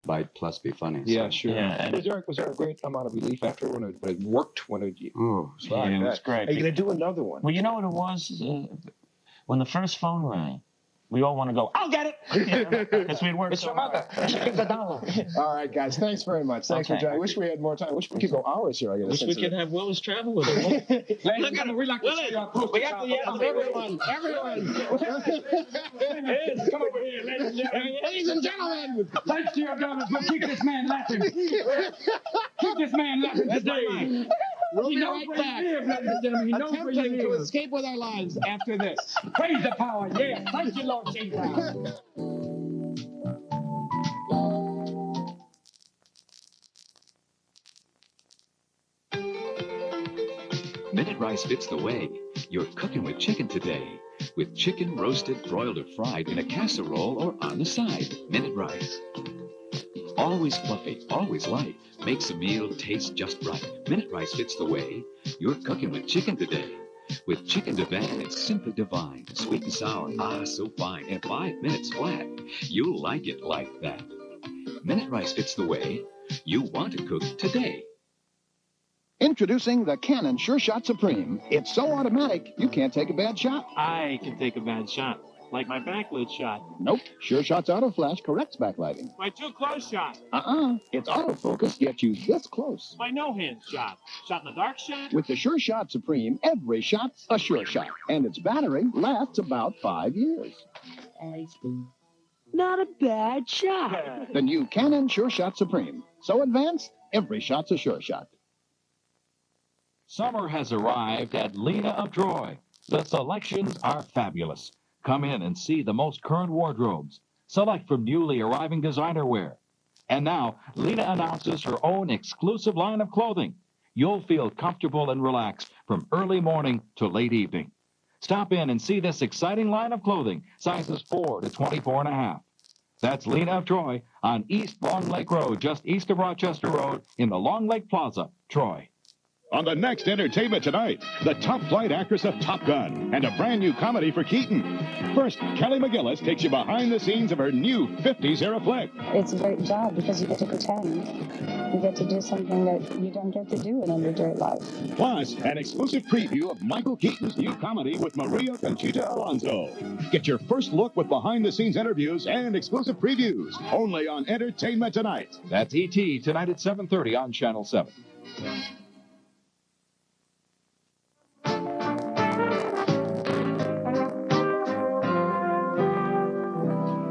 bite plus be funny. Yeah, so. sure. Yeah. Was there a great amount of relief after when it worked? When it Oh, Yeah, it was great. Are you going to do another one? Well, you know what it was? When the first phone rang, we all want to go, I'll get it! Because we'd worked so hard. It's $1. All right, guys. Thanks very much. Thanks for joining. I wish we had more time. I wish we could go hours here. I Wish we could have Willis travel with us. Look at him. We like to see our proof. We have to yell. Everyone. Come over here, ladies and gentlemen. Thanks to your government, we'll keep this man laughing. Keep this man laughing today. We'll be right back. Attempting to escape with our lives after this. Praise the power. Yes. Thank you, Lord Jesus. Minute rice fits the way. You're cooking with chicken today. With chicken roasted, broiled, or fried in a casserole or on the side. Minute rice. Always fluffy, always light. Makes a meal taste just right. Minute rice fits the way. You're cooking with chicken today. With chicken divan, it's simply divine. Sweet and sour, so fine. In 5 minutes flat. You'll like it like that. Minute rice fits the way you want to cook today. Introducing the Canon Sure Shot Supreme. It's so automatic, you can't take a bad shot. I can take a bad shot, like my backlit shot. Nope. Sure Shot's Auto Flash corrects backlighting. My too close shot. Its autofocus gets you this close. My no-hand shot. Shot in the dark shot. With the Sure Shot Supreme, every shot's a sure shot. And its battery lasts about 5 years. Not a bad shot. The new Canon Sure Shot Supreme. So advanced, every shot's a sure shot. Summer has arrived at Lena of Troy. The selections are fabulous. Come in and see the most current wardrobes. Select from newly arriving designer wear. And now, Lena announces her own exclusive line of clothing. You'll feel comfortable and relaxed from early morning to late evening. Stop in and see this exciting line of clothing, sizes 4 to 24 and a half. That's Lena of Troy on East Long Lake Road, just east of Rochester Road in the Long Lake Plaza, Troy. On the next Entertainment Tonight, the top flight actress of Top Gun and a brand new comedy for Keaton. First, Kelly McGillis takes you behind the scenes of her new 50s era flick. It's a great job because you get to pretend. You get to do something that you don't get to do in everyday life. Plus, an exclusive preview of Michael Keaton's new comedy with Maria Conchita Alonso. Get your first look with behind-the-scenes interviews and exclusive previews. Only on Entertainment Tonight. That's E.T. tonight at 7:30 on Channel 7.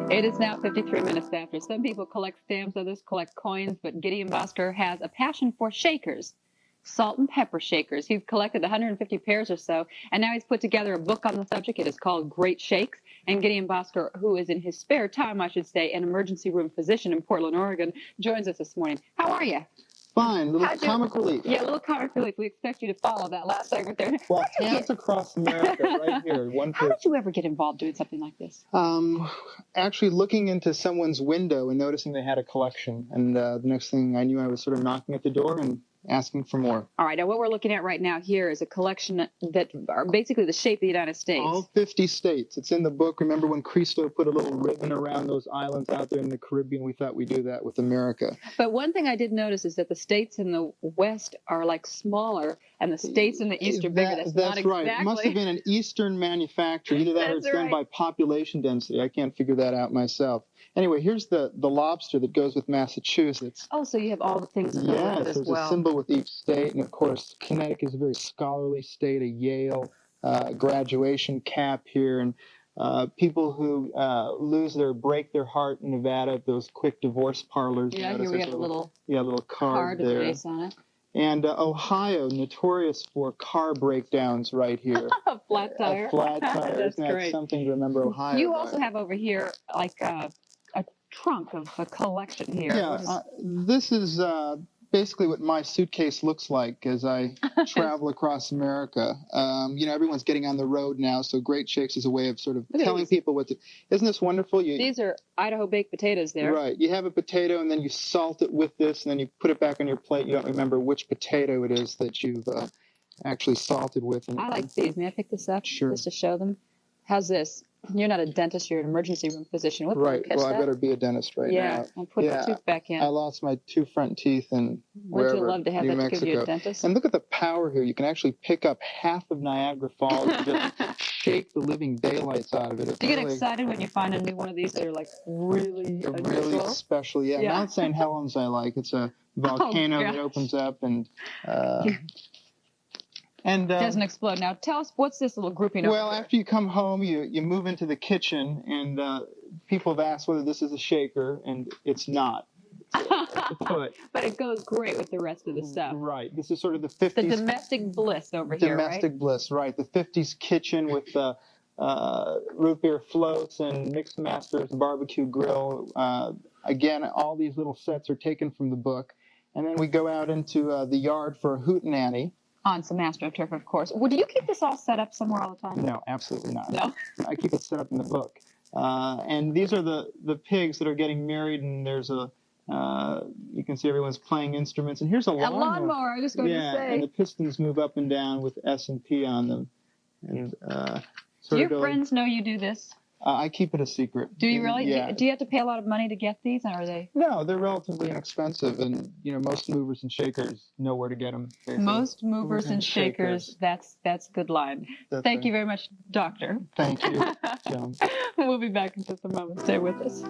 It is now 53 minutes after. Some people collect stamps, others collect coins, but Gideon Bosker has a passion for shakers, salt and pepper shakers. He's collected 150 pairs or so, and now he's put together a book on the subject. It is called Great Shakes. And Gideon Bosker, who is in his spare time, I should say, an emergency room physician in Portland, Oregon, joins us this morning. How are you? Fine, little comic relief. Yeah, a little comic relief. We expect you to follow that last segment there. Well, Hands Across America, right here. How did you ever get involved doing something like this? Actually looking into someone's window and noticing they had a collection. And the next thing I knew, I was sort of knocking at the door and asking for more. All right, now what we're looking at right now here is a collection that are basically the shape of the United States. All 50 states. It's in the book. Remember when Cristo put a little ribbon around those islands out there in the Caribbean? We thought we'd do that with America. But one thing I did notice is that the states in the West are like smaller, and the states in the East are bigger. That's not right. exactly. It must have been an Eastern manufacture. Either that or it's done by population density. I can't figure that out myself. Anyway, here's the lobster that goes with Massachusetts. Oh, so you have all the things that Yes, as there's well. a symbol with each state. And, of course, Connecticut is a very scholarly state, a Yale graduation cap here. And people who break their heart in Nevada, those quick divorce parlors. Yeah, here we have a little card with there. a face on it. And Ohio, notorious for car breakdowns right here. A flat tire. A flat tire. That's Isn't that great. something to remember Ohio? You also have over here like a trunk of a collection here. Yeah, this is basically what my suitcase looks like as I travel across America. Everyone's getting on the road now, so Great Shakes is a way of sort of telling people what to... Isn't this wonderful? These are Idaho baked potatoes there. Right. You have a potato, and then you salt it with this, and then you put it back on your plate. You don't remember which potato it is that you've actually salted with. I like these. May I pick this up? Sure. Just to show them? How's this? You're not a dentist, you're an emergency room physician. What Right. catch Well, that? I better be a dentist right now. Yeah, and put the tooth back in. I lost my 2 front teeth in Wouldn't you wherever, love to have New that to give you a Mexico. dentist? And look at the power here. You can actually pick up half of Niagara Falls and just shake the living daylights out of it. It's Do you get really, excited when you find a new one of these that are like really really special? Yeah. Mount St. Helens I like. It's a volcano that opens up and doesn't explode. Now tell us, what's this little grouping over well, here? after you come home, you move into the kitchen, and people have asked whether this is a shaker, and it's not. But it goes great with the rest of the stuff. Right. This is sort of the 50s. The domestic bliss over here, right? Domestic bliss, right. The 50s kitchen with root beer floats and mixed masters, barbecue grill. Again, all these little sets are taken from the book. And then we go out into the yard for a hootenanny. On some AstroTurf, of course. Well, do you keep this all set up somewhere all the time? No, absolutely not. No? I keep it set up in the book. And these are the pigs that are getting married, and there's a you can see everyone's playing instruments. And here's a lawnmower. A lawnmower, I was going to say. And the pistons move up and down with S and P on them. And do your friends know you do this? I keep it a secret. Do you really? Yeah. Do you have to pay a lot of money to get these, or are they? No, they're relatively inexpensive, and most movers and shakers know where to get them. Basically. Most movers and shakers. That's good line. Thank you very much, Doctor. Thank you, John. We'll be back in just a moment. Stay with us.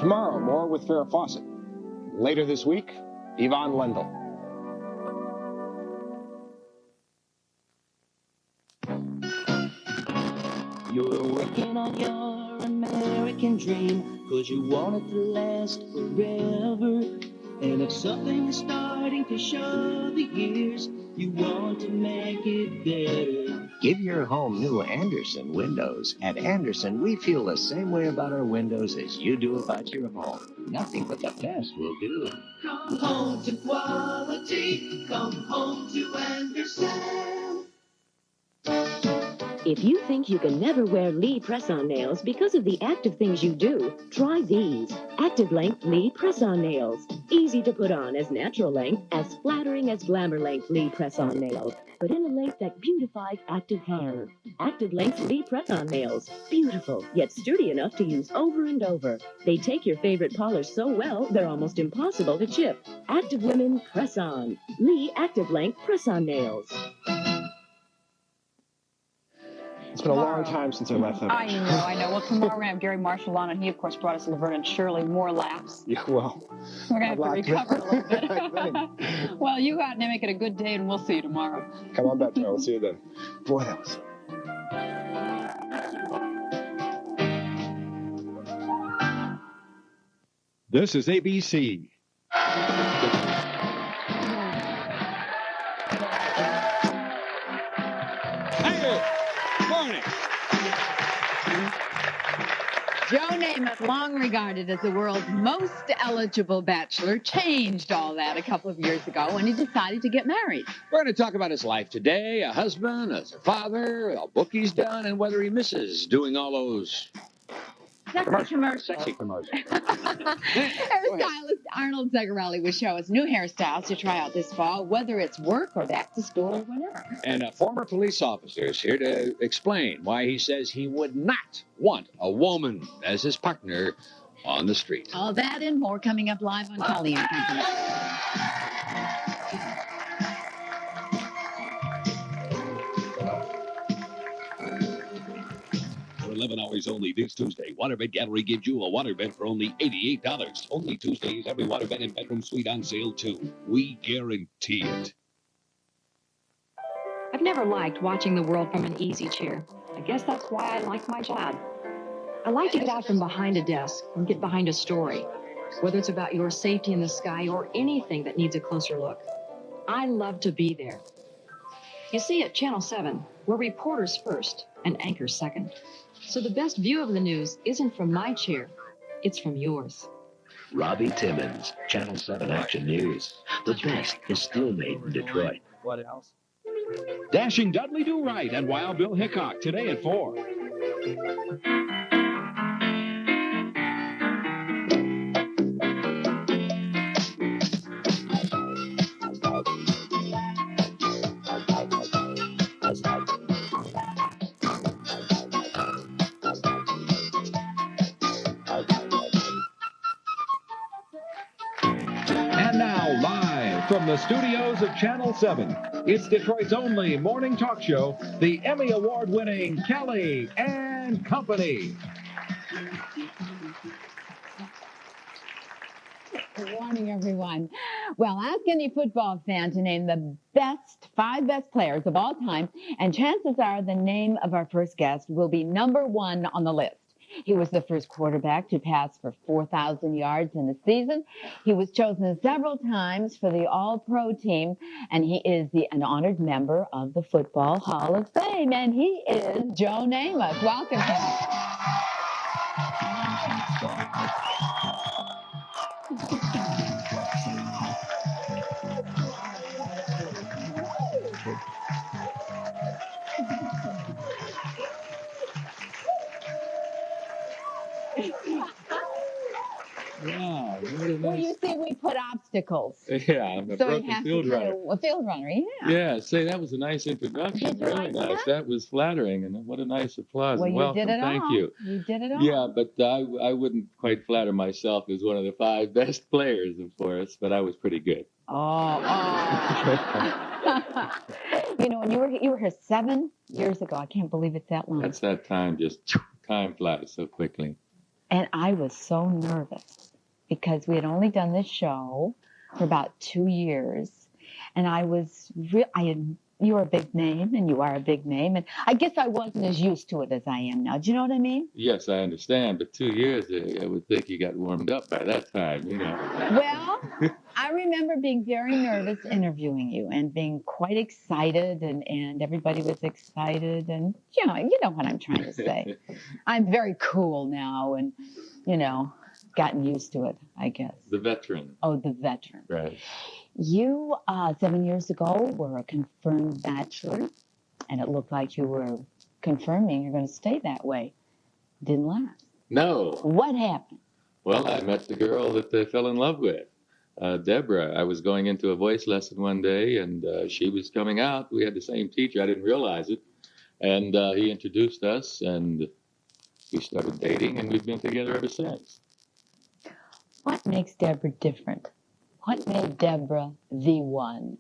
Tomorrow, more with Farrah Fawcett. Later this week, Yvonne Lendl. You're working on your American dream, 'cause you want it to last forever. And if something is starting to show the years, you want to make it better. Give your home new Anderson windows. At Anderson, we feel the same way about our windows as you do about your home. Nothing but the best will do. Come home to quality. Come home to Anderson. If you think you can never wear Lee press-on nails because of the active things you do, try these. Active Length Lee press-on nails. Easy to put on as natural length, as flattering as glamour length Lee press-on nails, but in a length that beautifies active hair. Active Length Lee press-on nails. Beautiful, yet sturdy enough to use over and over. They take your favorite polish so well, they're almost impossible to chip. Active Women Press-On. Lee Active Length press-on nails. It's been a long time since I left them. I know. Well, tomorrow we're going to have Gary Marshall on, and he, of course, brought us Laverne and Shirley, more laughs. Yeah, well, we're going to have to recover a little bit. Well, you go out and make it a good day, and we'll see you tomorrow. Come on back, Joe. We'll see you then. Boy, that was... This is ABC. Joe Namath, long regarded as the world's most eligible bachelor, changed all that a couple of years ago when he decided to get married. We're going to talk about his life today, a husband, as a father, a book he's done, and whether he misses doing all those Sexy commercials. Hairstylist Arnold Zegarelli will show us new hairstyles to try out this fall, whether it's work or back to school or whatever. And a former police officer is here to explain why he says he would not want a woman as his partner on the street. All that and more coming up live on Cully and Company. For 11 hours only this Tuesday, Waterbed Gallery gives you a waterbed for only $88. Only Tuesdays, every waterbed and bedroom suite on sale too. We guarantee it. I've never liked watching the world from an easy chair. I guess that's why I like my job. I like to get out from behind a desk and get behind a story, whether it's about your safety in the sky or anything that needs a closer look. I love to be there. You see, at Channel 7, we're reporters first and anchors second. So the best view of the news isn't from my chair, it's from yours. Robbie Timmons, Channel 7 Action News. The best is still made in Detroit. What else? Dashing Dudley Do Right and Wild Bill Hickok today at 4. from the studios of Channel 7, it's Detroit's only morning talk show, the Emmy Award-winning Kelly and Company. Good morning, everyone. Well, ask any football fan to name the five best players of all time, and chances are the name of our first guest will be number one on the list. He was the first quarterback to pass for 4,000 yards in a season. He was chosen several times for the All-Pro team, and he is an honored member of the Football Hall of Fame, and he is Joe Namath. Welcome. Wow, what a Well, nice... you see, we put obstacles. Yeah, I'm a So he broken has field to runner. do a field runner, yeah. Yeah, say, that was a nice introduction. Did you Really like nice. That was flattering, and what a nice applause. Well, and you welcome. did it Thank all. you. You did it all. Yeah, but I wouldn't quite flatter myself as one of the five best players, of course, but I was pretty good. Oh. You know, when you were here 7 years ago. I can't believe it's that long. That's that time, time flies so quickly. And I was so nervous because we had only done this show for about 2 years, and you were a big name, and you are a big name, and I guess I wasn't as used to it as I am now. Do you know what I mean? Yes, I understand, but 2 years, I would think you got warmed up by that time, you know. Well, I remember being very nervous interviewing you and being quite excited, and everybody was excited, and you know what I'm trying to say. I'm very cool now, and gotten used to it, I guess. The veteran. Oh, the veteran. Right. You, 7 years ago, were a confirmed bachelor, and it looked like you were confirming you're going to stay that way. Didn't last. No. What happened? Well, I met the girl that I fell in love with, Deborah. I was going into a voice lesson one day, and she was coming out. We had the same teacher. I didn't realize it. And he introduced us, and we started dating, and we've been together ever since. What makes Deborah different? What made Deborah the one?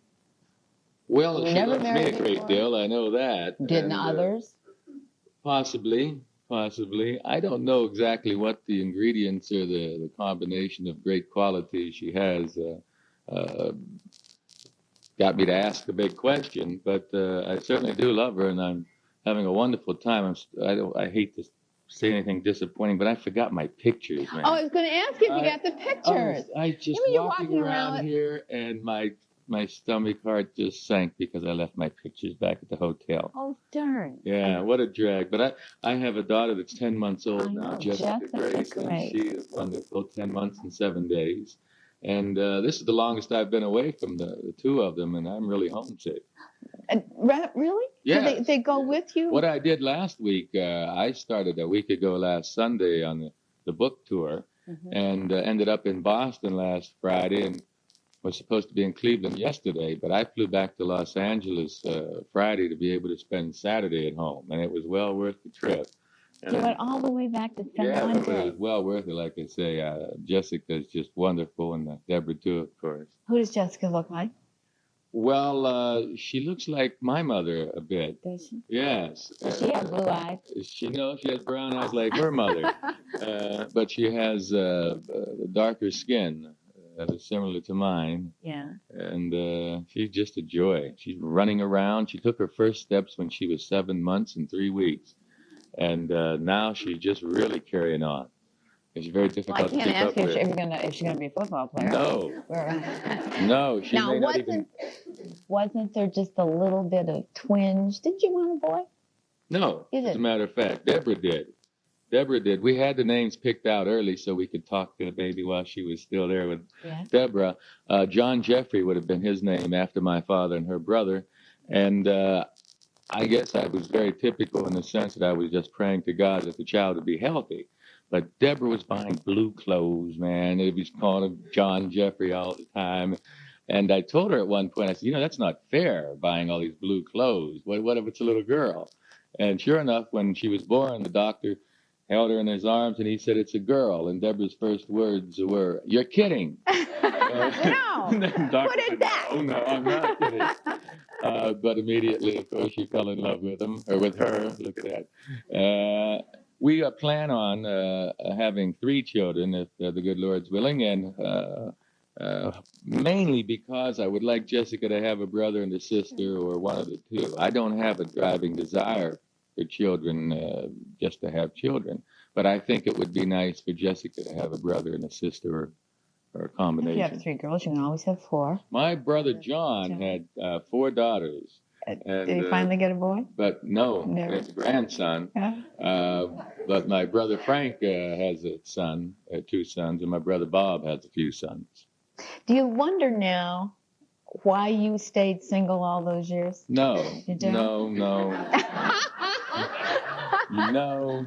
Well, You she never loves me married a great before? deal. I know that. Didn't And, others? Possibly. I don't know exactly what the ingredients or the combination of great qualities she has got me to ask the big question, but I certainly do love her, and I'm having a wonderful time. I hate to say anything disappointing, but I forgot my pictures, man. Oh, I was going to ask you if you got the pictures. I just You mean you're walking walking around around here, and my stomach heart just sank because I left my pictures back at the hotel. Oh, darn. Yeah, what a drag. But I have a daughter that's 10 months old now, know, Jessica Grace, and great. she is wonderful, 10 months and 7 days. And this is the longest I've been away from the two of them, and I'm really homesick. Really? Yeah. So they go with you? What I did last week, I started a week ago last Sunday on the book tour, and ended up in Boston last Friday, and was supposed to be in Cleveland yesterday, but I flew back to Los Angeles Friday to be able to spend Saturday at home, and it was well worth the trip. You went all the way back to spend Yeah, one but day. it was well worth it, like I say. Jessica's just wonderful, and Deborah too, of course. Who does Jessica look like? Well, she looks like my mother a bit. Does she? Yes. Does she have blue eyes? She has brown eyes like her mother, but she has darker skin that is similar to mine. Yeah. And she's just a joy. She's running around. She took her first steps when she was 7 months and 3 weeks. And now she's just really carrying on. It's very difficult Well, I to can't keep ask up you with. if she's gonna be a football player. No. No, she Now, may not even... wasn't there just a little bit of twinge? Did you want a boy? No, You as a didn't. matter of fact, Deborah did. Deborah did. We had the names picked out early so we could talk to the baby while she was still there with Deborah. John Jeffrey would have been his name after my father and her brother. And I guess I was very typical in the sense that I was just praying to God that the child would be healthy. But Deborah was buying blue clothes, man. It was calling him John Jeffrey all the time. And I told her at one point, I said, that's not fair, buying all these blue clothes. What if it's a little girl? And sure enough, when she was born, the doctor held her in his arms, and he said, "It's a girl." And Deborah's first words were, "You're kidding." No, put it back. "Oh, no, I'm not kidding." But immediately, of course, she fell in love with him, or with her. Look at that. We plan on having 3 children, if the good Lord's willing, and mainly because I would like Jessica to have a brother and a sister, or one of the two. I don't have a driving desire for children, just to have children, but I think it would be nice for Jessica to have a brother and a sister, or a If combination. you have 3 girls, you can always have 4. My brother John had 4 daughters. And, Did he finally get a boy? But no, Never. it's a grandson. Yeah. But my brother Frank has a son, 2 sons, and my brother Bob has a few sons. Do you wonder now why you stayed single all those years? No, You don't? no. No.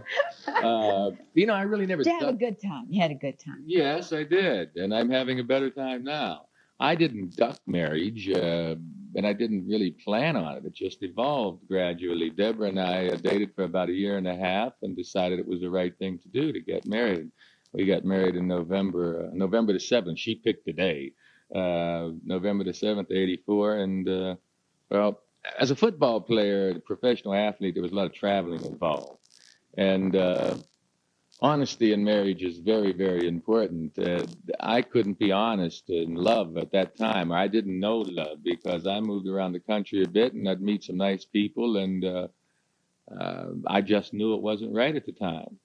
I really never... You had a good time. You had a good time. Yes, I did, and I'm having a better time now. I didn't duck marriage, and I didn't really plan on it. It just evolved gradually. Deborah and I dated for about 1.5 years and decided it was the right thing to do, to get married. We got married in November the 7th. She picked the day, November the 7th, 84. And, well, as a football player, a professional athlete, there was a lot of traveling involved. And honesty in marriage is very, very important. I couldn't be honest in love at that time, or I didn't know love, because I moved around the country a bit, and I'd meet some nice people, and I just knew it wasn't right at the time.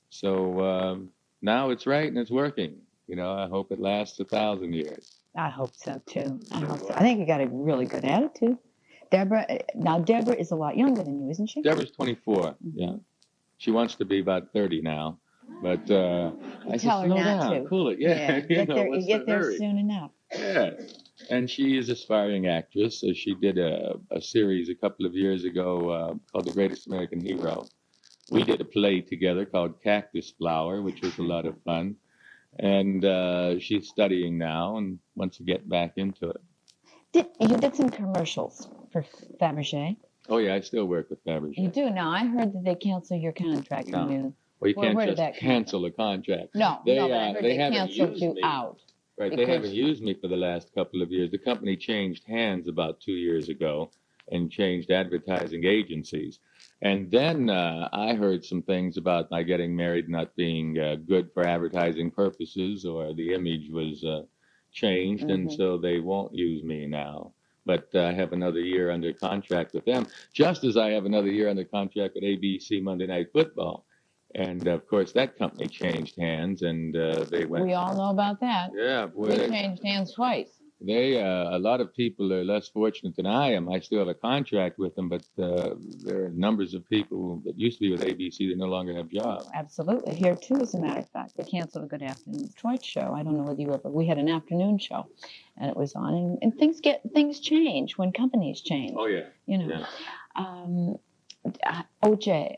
So now it's right, and it's working. I hope it lasts 1,000 years. I hope so, too. I think you got a really good attitude. Deborah is a lot younger than you, isn't she? Deborah's 24, yeah. She wants to be about 30 now, but I said, Tell her slow not down, to. cool it. Yeah, Get there, what's get the there hurry? soon enough. Yeah, and she is an aspiring actress. She did a series a couple of years ago called The Greatest American Hero. We did a play together called Cactus Flower, which was a lot of fun. And she's studying now and wants to get back into it. You did some commercials for Fabergé. Oh, yeah, I still work with Fabergé. You do now. I heard that they canceled your contract. No. From you. Well, you Where can't did that just come from? cancel a contract. No, but I heard they haven't canceled used you me. out. Right, they because- haven't used me for the last couple of years. The company changed hands about 2 years ago and changed advertising agencies. And then I heard some things about my getting married not being good for advertising purposes, or the image was changed, and so they won't use me now. But I have another year under contract with them, just as I have another year under contract with ABC Monday Night Football. And, of course, that company changed hands, and they went... We all know about that. Yeah, boy. We changed hands twice. A lot of people are less fortunate than I am. I still have a contract with them, but there are numbers of people that used to be with ABC that no longer have jobs. Absolutely. Here, too, as a matter of fact. They canceled a Good Afternoon Detroit show. I don't know whether you ever... We had an afternoon show, and it was on. And things change when companies change. Oh, yeah. OJ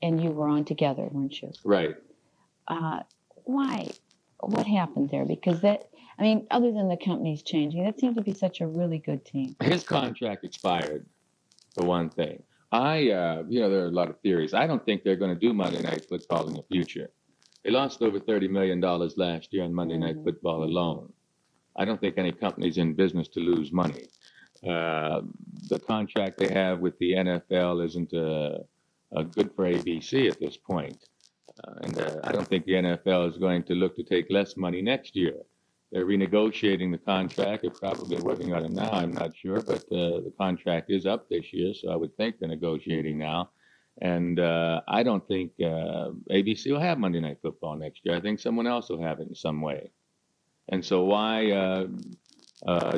and you were on together, weren't you? Right. Why? What happened there? Because other than the companies changing, that seemed to be such a really good team. His contract expired, for one thing. There are a lot of theories. I don't think they're going to do Monday Night Football in the future. They lost over $30 million last year on Monday Night Football alone. I don't think any company's in business to lose money. The contract they have with the NFL isn't good for ABC at this point. And I don't think the NFL is going to look to take less money next year. They're renegotiating the contract. They're probably working on it now, I'm not sure. But the contract is up this year, so I would think they're negotiating now. And I don't think ABC will have Monday Night Football next year. I think someone else will have it in some way. And so why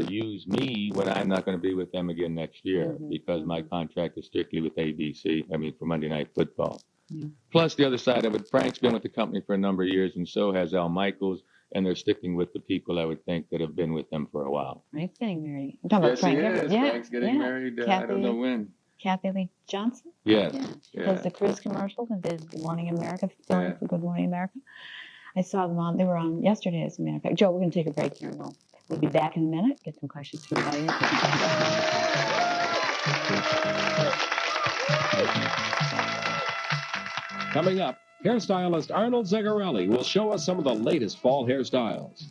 use me when I'm not going to be with them again next year, because my contract is strictly with ABC, for Monday Night Football. Yeah. Plus, the other side of it, Frank's been with the company for a number of years, and so has Al Michaels, and they're sticking with the people, I would think, that have been with them for a while. Frank's getting married. I'm talking about Yes, Frank. he is. Yeah, Frank's getting married, I don't know when. Kathy Lee Johnson? Yes. Does the cruise commercials and did Good Morning America, filming for Good Morning America. I saw them on, they were on yesterday, as a matter of fact. Joe, we're going to take a break here, and we'll be back in a minute, get some questions from the audience. Coming up, Hairstylist Arnold Zagarelli will show us some of the latest fall hairstyles.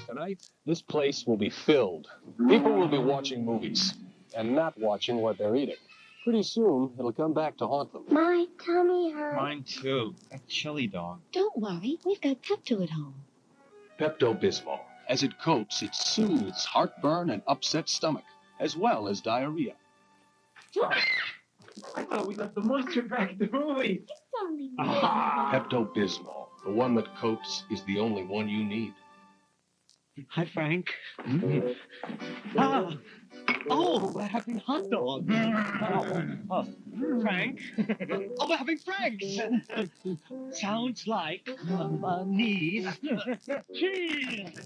Tonight, this place will be filled. People will be watching movies and not watching what they're eating. Pretty soon, it'll come back to haunt them. My tummy hurts. Mine too. A chili dog. Don't worry, we've got Pepto at home. Pepto-Bismol. As it coats, it soothes heartburn and upset stomach, as well as diarrhea. I thought we got the monster back at the movie. Pepto-Bismol, the one that coats, is the only one you need. Hi, Frank. Ah. Oh, we're having hot dog. Frank. Oh, we're having Franks. Sounds like need cheese.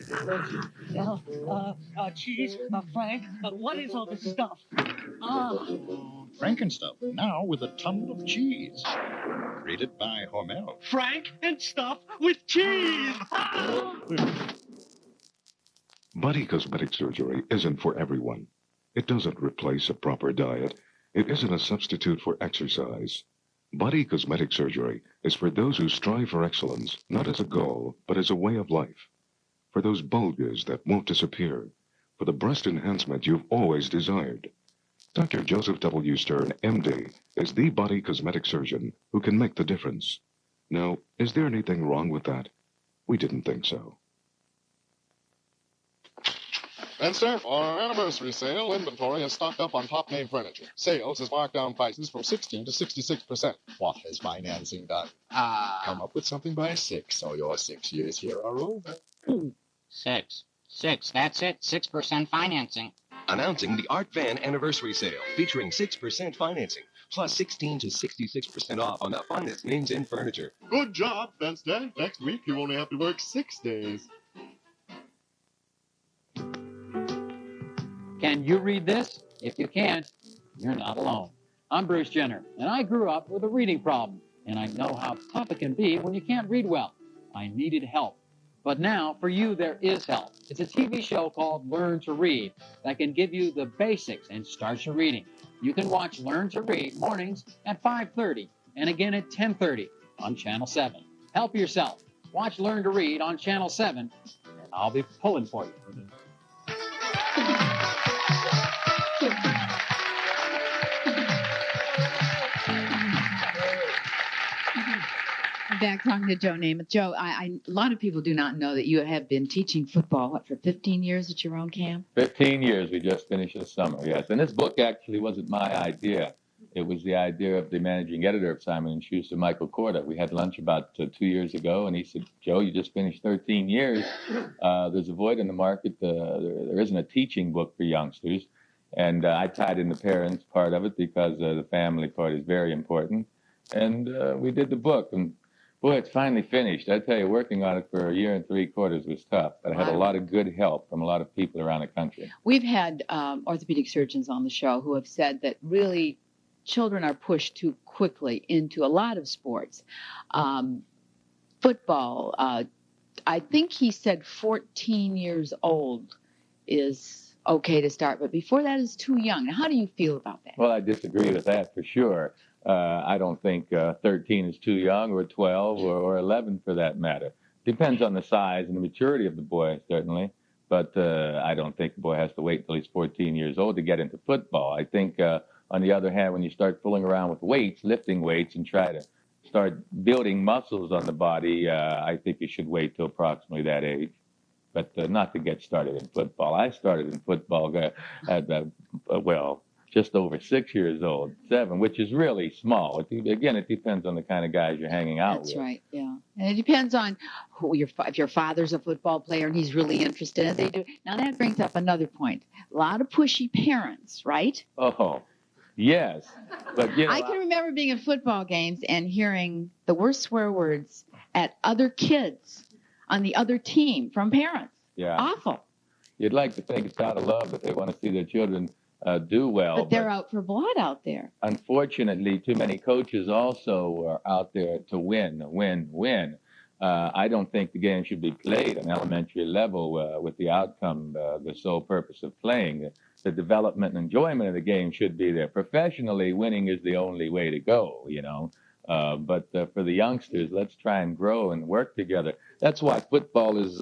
Cheese, Frank. What is all this stuff? Frankenstuff, now with a ton of cheese. Created by Hormel. Frank and stuff with cheese. Body cosmetic surgery isn't for everyone. It doesn't replace a proper diet. It isn't a substitute for exercise. Body cosmetic surgery is for those who strive for excellence, not as a goal, but as a way of life. For those bulges that won't disappear. For the breast enhancement you've always desired. Dr. Joseph W. Stern, MD, is the body cosmetic surgeon who can make the difference. Now, is there anything wrong with that? We didn't think so. Spencer, for our anniversary sale, inventory is stocked up on top name furniture. Sales has marked down prices from 16 to 66%. What has financing done? Come up with something by 6, so your 6 years here are over. 6, that's it. 6% financing. Announcing the Art Van Anniversary Sale, featuring 6% financing, plus 16 to 66% off on the finest names in furniture. Good job, Spencer. Next week you only have to work 6 days. Can you read this? If you can't, you're not alone. I'm Bruce Jenner, and I grew up with a reading problem, and I know how tough it can be when you can't read well. I needed help. But now, for you, there is help. It's a TV show called Learn to Read that can give you the basics and start your reading. You can watch Learn to Read mornings at 5:30 and again at 10:30 on Channel 7. Help yourself. Watch Learn to Read on Channel 7, and I'll be pulling for you. Back talking to Joe Namath. Joe, a lot of people do not know that you have been teaching football, for 15 years at your own camp? 15 years. We just finished this summer, yes. And this book actually wasn't my idea. It was the idea of the managing editor of Simon & Schuster, Michael Korda. We had lunch about 2 years ago, and he said, Joe, you just finished 13 years. There's a void in the market. There isn't a teaching book for youngsters. And I tied in the parents part of it because the family part is very important. And we did the book. And boy, it's finally finished. I tell you, working on it for 1 year and 3 quarters was tough, but I had a lot of good help from a lot of people around the country. We've had orthopedic surgeons on the show who have said that really children are pushed too quickly into a lot of sports. Football, I think he said 14 years old is okay to start, but before that is too young. Now, how do you feel about that? Well, I disagree with that for sure. I don't think 13 is too young, or 12, or 11 for that matter. Depends on the size and the maturity of the boy, certainly. But I don't think the boy has to wait until he's 14 years old to get into football. I think, on the other hand, when you start fooling around with weights, lifting weights, and try to start building muscles on the body, I think you should wait till approximately that age. But not to get started in football. I started in football at, just over 6 years old, 7, which is really small. Again, it depends on the kind of guys you're hanging out with. That's right, yeah. And it depends on if your father's a football player and he's really interested in it. Now, that brings up another point. A lot of pushy parents, right? Oh, yes. But, I can remember being at football games and hearing the worst swear words at other kids on the other team from parents. Yeah. Awful. You'd like to think it's out of love that they want to see their children do well. But they're out for blood out there. Unfortunately, too many coaches also are out there to win. I don't think the game should be played on elementary level with the outcome, the sole purpose of playing. the development and enjoyment of the game should be there. Professionally, winning is the only way to go, you know. But for the youngsters, let's try and grow and work together. That's why football is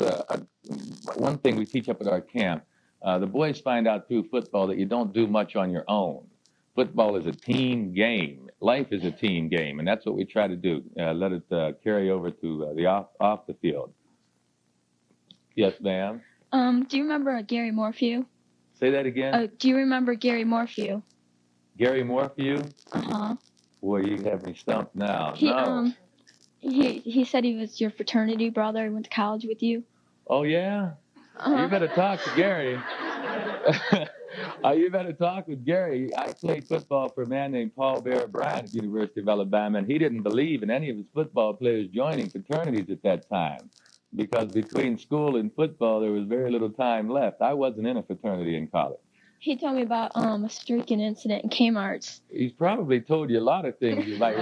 one thing we teach up at our camp. The boys find out through football that you don't do much on your own. Football is a team game. Life is a team game, and that's what we try to do. Let it carry over to the off the field. Yes, ma'am. Do you remember Gary Morphew? Say that again. Do you remember Gary Morphew? Gary Morphew? Uh-huh. Boy, you have me stumped now. He No. he said he was your fraternity brother. He went to college with you. Oh, yeah? You better talk to Gary. You better talk with Gary. I played football for a man named Paul Bear Bryant at the University of Alabama, and he didn't believe in any of his football players joining fraternities at that time because between school and football, there was very little time left. I wasn't in a fraternity in college. He told me about a streaking incident in Kmart's. He's probably told you a lot of things you might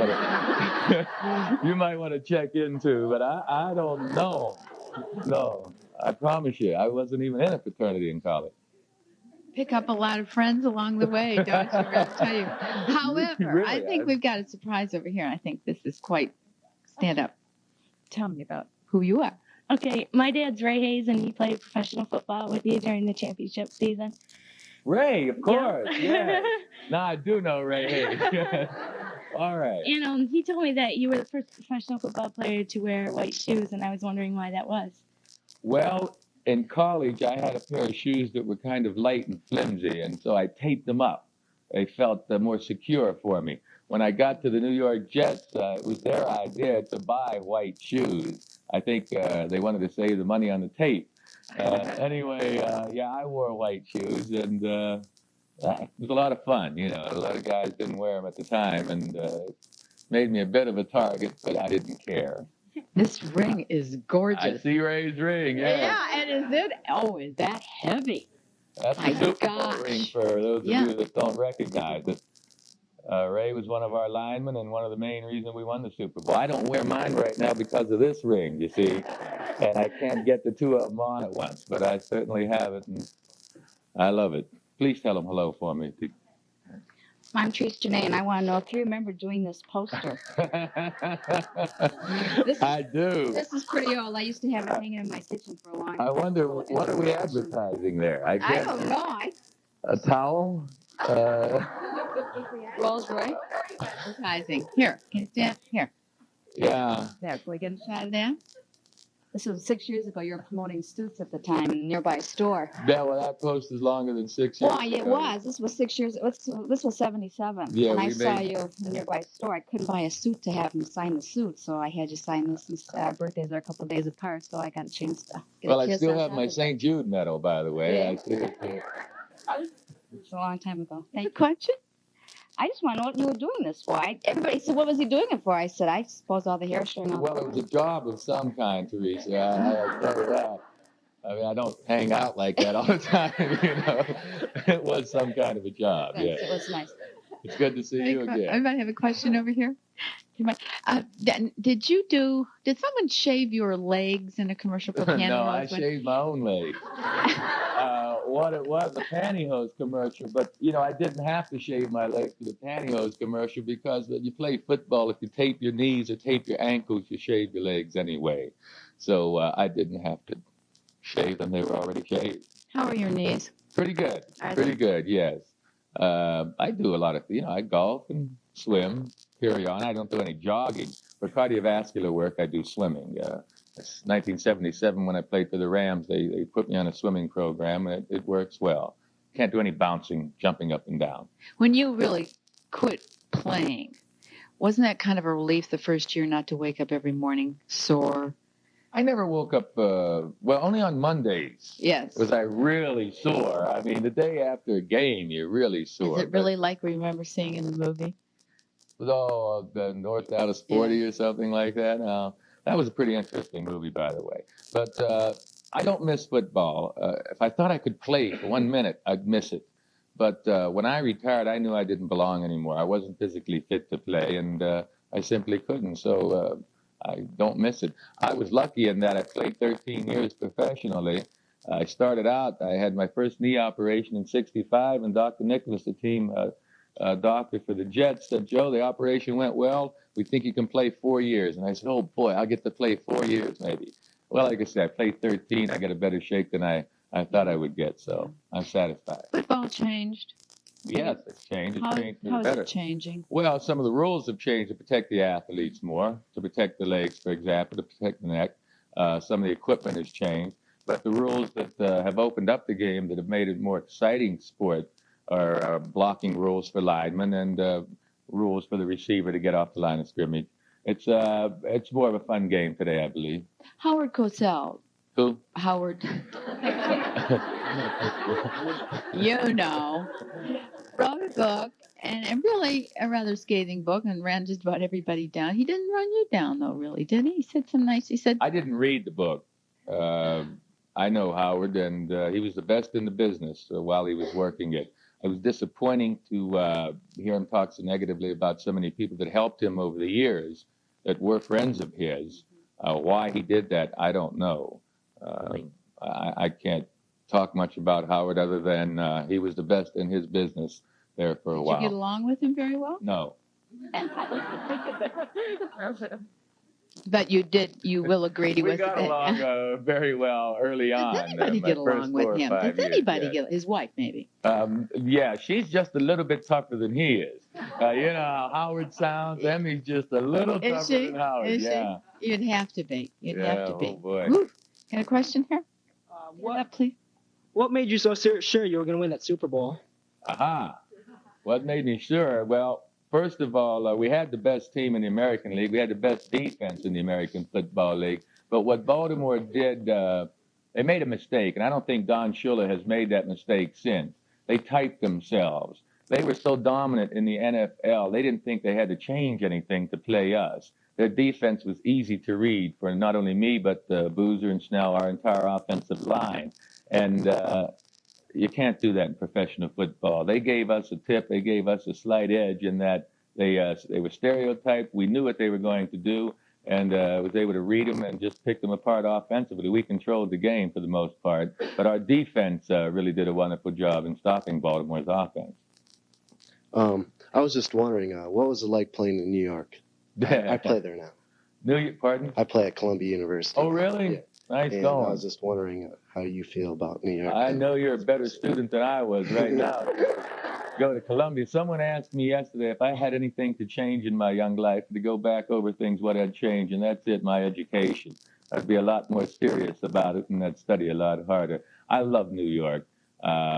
want to check into, but I don't know. No, I promise you, I wasn't even in a fraternity in college. Pick up a lot of friends along the way, don't you? I tell you. However, Really, I think we've got a surprise over here. I think this is quite stand up. Tell me about who you are. Okay, my dad's Ray Hayes, and he played professional football with you during the championship season. Ray, of course, yeah. Now I do know Ray Hayes. All right. And he told me that you were the first professional football player to wear white shoes, and I was wondering why that was. Well, in college, I had a pair of shoes that were kind of light and flimsy, and so I taped them up. They felt more secure for me. When I got to the New York Jets, it was their idea to buy white shoes. I think they wanted to save the money on the tape. Anyway, I wore white shoes, and it was a lot of fun. You know, a lot of guys didn't wear them at the time, and made me a bit of a target, but I didn't care. This ring is gorgeous. I see Ray's ring, yeah. Yeah, and is it? Oh, is that heavy? That's My a Super Bowl gosh. ring for those of Yeah. you that don't recognize it. Ray was one of our linemen and one of the main reasons we won the Super Bowl. I don't wear mine right now because of this ring, you see, and I can't get the two of them on at once, but I certainly have it, and I love it. Please tell them hello for me. I'm Trish Janae, and I want to know if you remember doing this poster. I do. This is pretty old. I used to have it hanging in my kitchen for a long time. I wonder, what are we advertising there? I I guess don't know. a towel? Rolls Royce. Advertising. Here, can you stand? Here. Yeah. There, can we get a shot of that? This was 6 years ago. You were promoting suits at the time in a nearby store. Yeah, well, that post is longer than 6 years. Well, it was. This was 6 years. This was 77. Yeah, and I we saw made- you in a nearby store. I couldn't buy a suit to have him sign the suit, so I had you sign this. Since our birthdays are a couple of days apart, so I got a chance to get Well, a I kiss still on have top my of it. St. Jude medal, by the way. Yeah. I see it here. It's a long time ago. Thank you. Question? I just want to know what you were doing this for. Everybody said, what was he doing it for? I said, I suppose all the hair string on. Well, it was a job of some kind, Teresa. I'll tell you that. I mean, I don't hang out like that all the time, you know. It was some kind of a job, yeah. It was nice. It's good to see you again. Everybody have a question over here? Did someone shave your legs in a commercial for pantyhose? No, I shaved my own legs. What it was, a pantyhose commercial, but, you know, I didn't have to shave my legs for the pantyhose commercial because when you play football, if you tape your knees or tape your ankles, you shave your legs anyway. So I didn't have to shave them. They were already shaved. How are your knees? Pretty good. Are Pretty they? good, yes. I do a lot of, I golf and swim, carry on. I don't do any jogging. For cardiovascular work, I do swimming. It's 1977 when I played for the Rams. They put me on a swimming program, and it works well. Can't do any bouncing, jumping up and down. When you really quit playing, wasn't that kind of a relief the first year not to wake up every morning sore? I never woke up, only on Mondays. Yes. Was I really sore. I mean, the day after a game, you're really sore. Is it really like we remember seeing in the movie? The North Dallas 40 or something like that. That was a pretty interesting movie, by the way. But I don't miss football. If I thought I could play for 1 minute, I'd miss it. But when I retired, I knew I didn't belong anymore. I wasn't physically fit to play, and I simply couldn't. So I don't miss it. I was lucky in that I played 13 years professionally, I started out, I had my first knee operation in 65, and Dr. Nicholas, the team doctor for the Jets, said, Joe, the operation went well. We think you can play 4 years. And I said, oh, boy, I'll get to play 4 years maybe. Well, like I said, I played 13. I got a better shape than I thought I would get, so I'm satisfied. Football changed. Yes, it's changed. It's changed for the How's better. it changing? Well, some of the rules have changed to protect the athletes more, to protect the legs, for example, to protect the neck. Some of the equipment has changed. But the rules that have opened up the game that have made it more exciting sport are blocking rules for linemen and rules for the receiver to get off the line of scrimmage. It's more of a fun game today, I believe. Howard Cosell. Who? Howard. You know. Wrote a book, and really a rather scathing book, and ran just about everybody down. He didn't run you down, though, really, did he? He said some nice, he said... I didn't read the book. I know Howard, and he was the best in the business while he was working it. It was disappointing to hear him talk so negatively about so many people that helped him over the years that were friends of his. Why he did that, I don't know. I can't talk much about Howard other than he was the best in his business there for a while. Did you get along with him very well? No. But you will agree We got along very well early on. Does anybody get along with him? Does anybody get his wife, maybe? Yeah, she's just a little bit tougher than he is. You know how Howard sounds? Emmy's just a little tougher than Howard. Is yeah. she? You'd have to be. You'd have to be. Oh boy. Woo. Got a question here? Please. What made you so sure you were going to win that Super Bowl? Aha. What made me sure? Well, first of all, we had the best team in the American League. We had the best defense in the American Football League. But what Baltimore did, they made a mistake, and I don't think Don Shula has made that mistake since. They typed themselves. They were so dominant in the NFL, they didn't think they had to change anything to play us. Their defense was easy to read for not only me, but Boozer and Snell, our entire offensive line. And you can't do that in professional football. They gave us a tip. They gave us a slight edge in that they were stereotyped. We knew what they were going to do and was able to read them and just pick them apart offensively. We controlled the game for the most part, but our defense really did a wonderful job in stopping Baltimore's offense. I was just wondering, what was it like playing in New York? I play there now. New York, pardon? I play at Columbia University. Oh, really? Yeah. Nice and going. I was just wondering how you feel about New York. I know you're a better student than I was right now. Go to Columbia. Someone asked me yesterday if I had anything to change in my young life, to go back over things, what I'd change, and that's it, my education. I'd be a lot more serious about it, and I'd study a lot harder. I love New York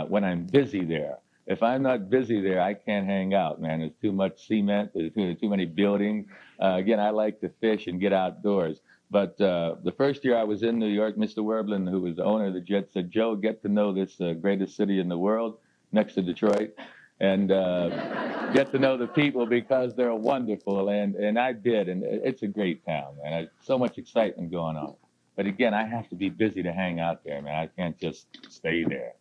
when I'm busy there. If I'm not busy there, I can't hang out, man. There's too much cement. There's too many buildings. Again, I like to fish and get outdoors. But the first year I was in New York, Mr. Werblin, who was the owner of the Jets, said, Joe, get to know this greatest city in the world next to Detroit and get to know the people because they're wonderful. And I did. And it's a great town, man. There's so much excitement going on. But again, I have to be busy to hang out there, man. I can't just stay there.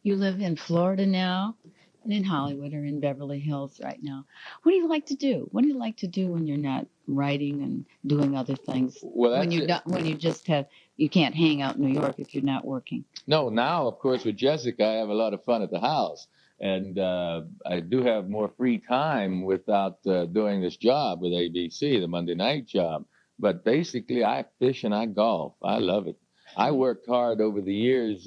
You live in Florida now and in Hollywood or in Beverly Hills right now. What do you like to do? What do you like to do when you're not writing and doing other things? Well, when you just have, you can't hang out in New York if you're not working. No, now, of course, with Jessica, I have a lot of fun at the house. And I do have more free time without doing this job with ABC, the Monday night job. But basically, I fish and I golf. I love it. I worked hard over the years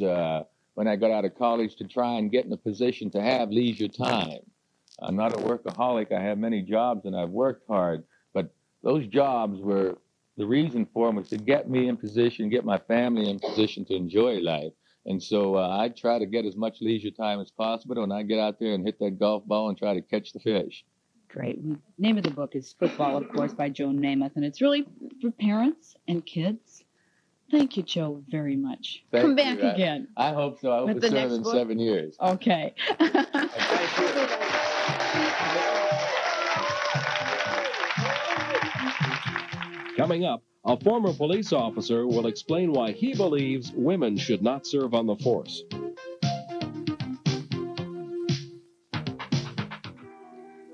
when I got out of college to try and get in a position to have leisure time. I'm not a workaholic. I have many jobs and I've worked hard, but those jobs were, the reason for them was to get me in position, get my family in position to enjoy life. And so I try to get as much leisure time as possible when I get out there and hit that golf ball and try to catch the fish. Great. Name of the book is Football, of course, by Joe Namath, and it's really for parents and kids. Thank you, Joe, very much. Come back again. I hope so. I hope it's sooner than 7 years. Okay. Coming up, a former police officer will explain why he believes women should not serve on the force.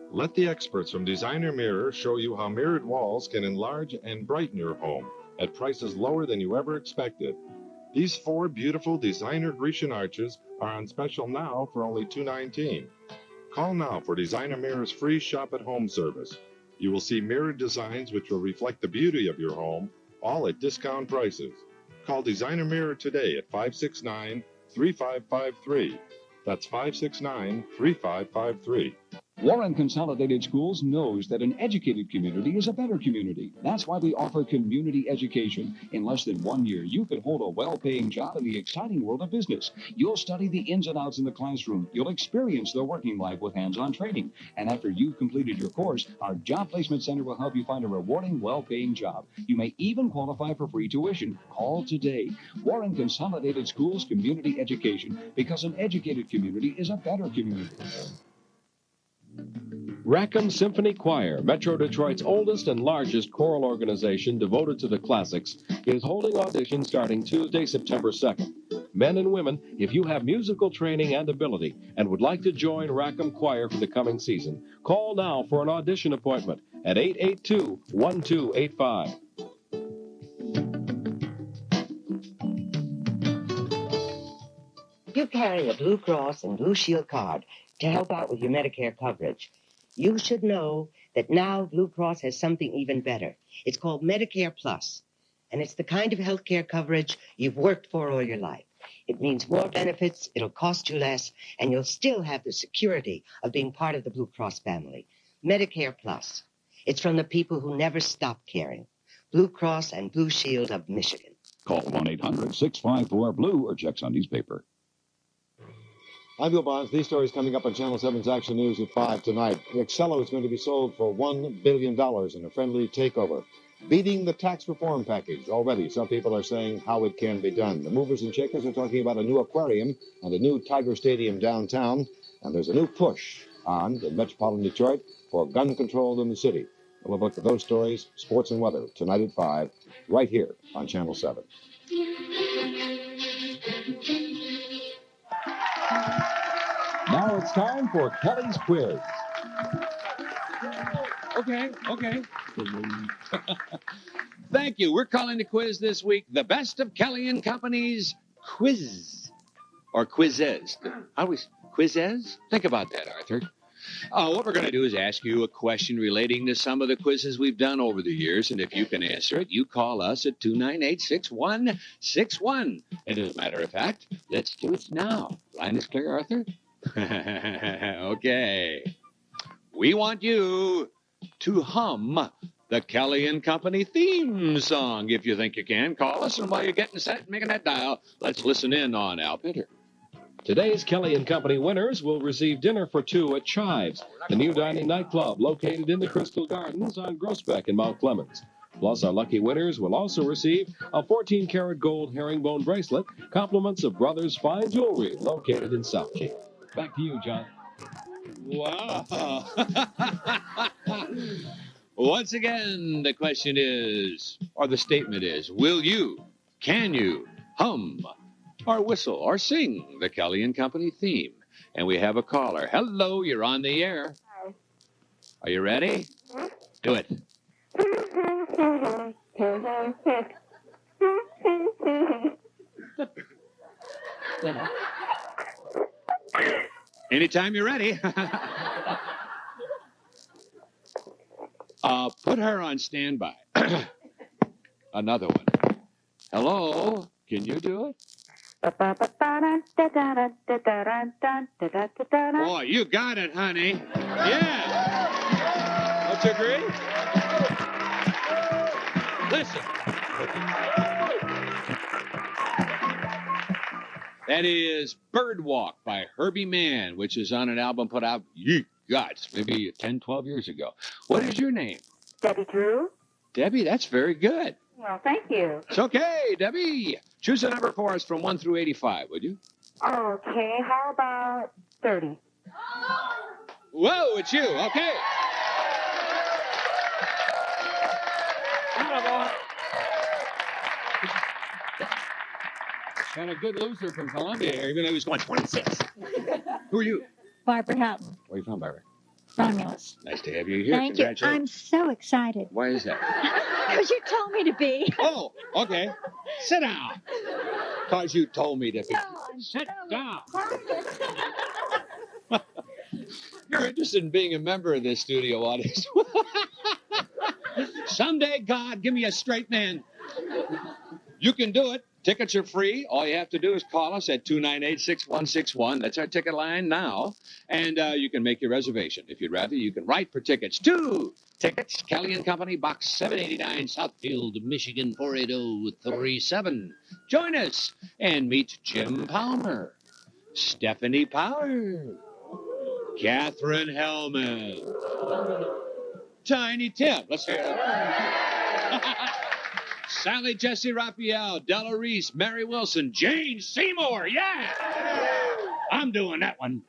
Let the experts from Designer Mirror show you how mirrored walls can enlarge and brighten your home at prices lower than you ever expected. These 4 beautiful designer Grecian arches are on special now for only $2.19. Call now for Designer Mirror's free shop-at-home service. You will see mirrored designs which will reflect the beauty of your home, all at discount prices. Call Designer Mirror today at 569-3553. That's 569-3553. Warren Consolidated Schools knows that an educated community is a better community. That's why we offer community education. In less than 1 year, you could hold a well-paying job in the exciting world of business. You'll study the ins and outs in the classroom. You'll experience the working life with hands-on training. And after you've completed your course, our Job Placement Center will help you find a rewarding, well-paying job. You may even qualify for free tuition. Call today. Warren Consolidated Schools Community Education, because an educated community is a better community. Rackham Symphony Choir, Metro Detroit's oldest and largest choral organization devoted to the classics, is holding auditions starting Tuesday, September 2nd. Men and women, if you have musical training and ability and would like to join Rackham Choir for the coming season, call now for an audition appointment at 882-1285. If you carry a Blue Cross and Blue Shield card to help out with your Medicare coverage, you should know that now Blue Cross has something even better. It's called Medicare Plus, and it's the kind of health care coverage you've worked for all your life. It means more benefits, it'll cost you less, and you'll still have the security of being part of the Blue Cross family. Medicare Plus. It's from the people who never stop caring. Blue Cross and Blue Shield of Michigan. Call 1-800-654-BLUE or check Sunday's paper. I'm Bill Bonds. These stories coming up on Channel 7's Action News at 5 tonight. Excello is going to be sold for $1 billion in a friendly takeover, beating the tax reform package. Already, some people are saying how it can be done. The movers and shakers are talking about a new aquarium and a new Tiger Stadium downtown, and there's a new push on in metropolitan Detroit for gun control in the city. We'll look at those stories, sports and weather, tonight at 5, right here on Channel 7. Now it's time for Kelly's Quiz. Okay. Thank you. We're calling the quiz this week the Best of Kelly and Company's Quiz. Or Quizzes. How do we... Quizzes? Think about that, Arthur. What we're going to do is ask you a question relating to some of the quizzes we've done over the years, and if you can answer it, you call us at 298-6161. And as a matter of fact, let's do it now. Line is clear, Arthur? Okay. We want you to hum the Kelly and Company theme song. If you think you can, call us, and while you're getting set and making that dial, let's listen in on Al Pinter. Today's Kelly and Company winners will receive dinner for 2 at Chives, the new dining nightclub located in the Crystal Gardens on Groesbeck in Mount Clemens. Plus, our lucky winners will also receive a 14-karat gold herringbone bracelet, compliments of Brothers Fine Jewelry located in Southgate. Back to you, John. Wow. Once again, the question is, or the statement is, can you hum or whistle or sing the Kelly and Company theme? And we have a caller. Hello, you're on the air. Hi. Are you ready? Do it. Anytime you're ready. Put her on standby. Another one. Hello, can you do it? Boy, you got it, honey. Yeah. Don't you agree? Listen. That is Birdwalk by Herbie Mann, which is on an album put out, maybe 10, 12 years ago. What is your name? Debbie Drew. Debbie, that's very good. Well, thank you. It's okay, Debbie. Choose a number for us from 1 through 85, would you? Okay, how about 30? Whoa, it's you. Okay. And a good loser from Columbia, even though he was going 26. Who are you? Barbara Houghton. Where are you from, Barbara? Romulus. Nice to have you here. Thank you. I'm Congratulations. so excited. Why is that? Because you told me to be. Oh, okay. Sit down. because you told me to. Sit down. You're interested in being a member of this studio audience. Someday, God, give me a straight man. You can do it. Tickets are free. All you have to do is call us at 298-6161. That's our ticket line now. And you can make your reservation. If you'd rather, you can write for tickets. Tickets, Kelly & Company, Box 789, Southfield, Michigan, 48037. Join us and meet Jim Palmer, Stephanie Power, Catherine Hellman, Tiny Tim. Let's hear it. Sally Jesse Raphael, Della Reese, Mary Wilson, Jane Seymour. Yeah! I'm doing that one.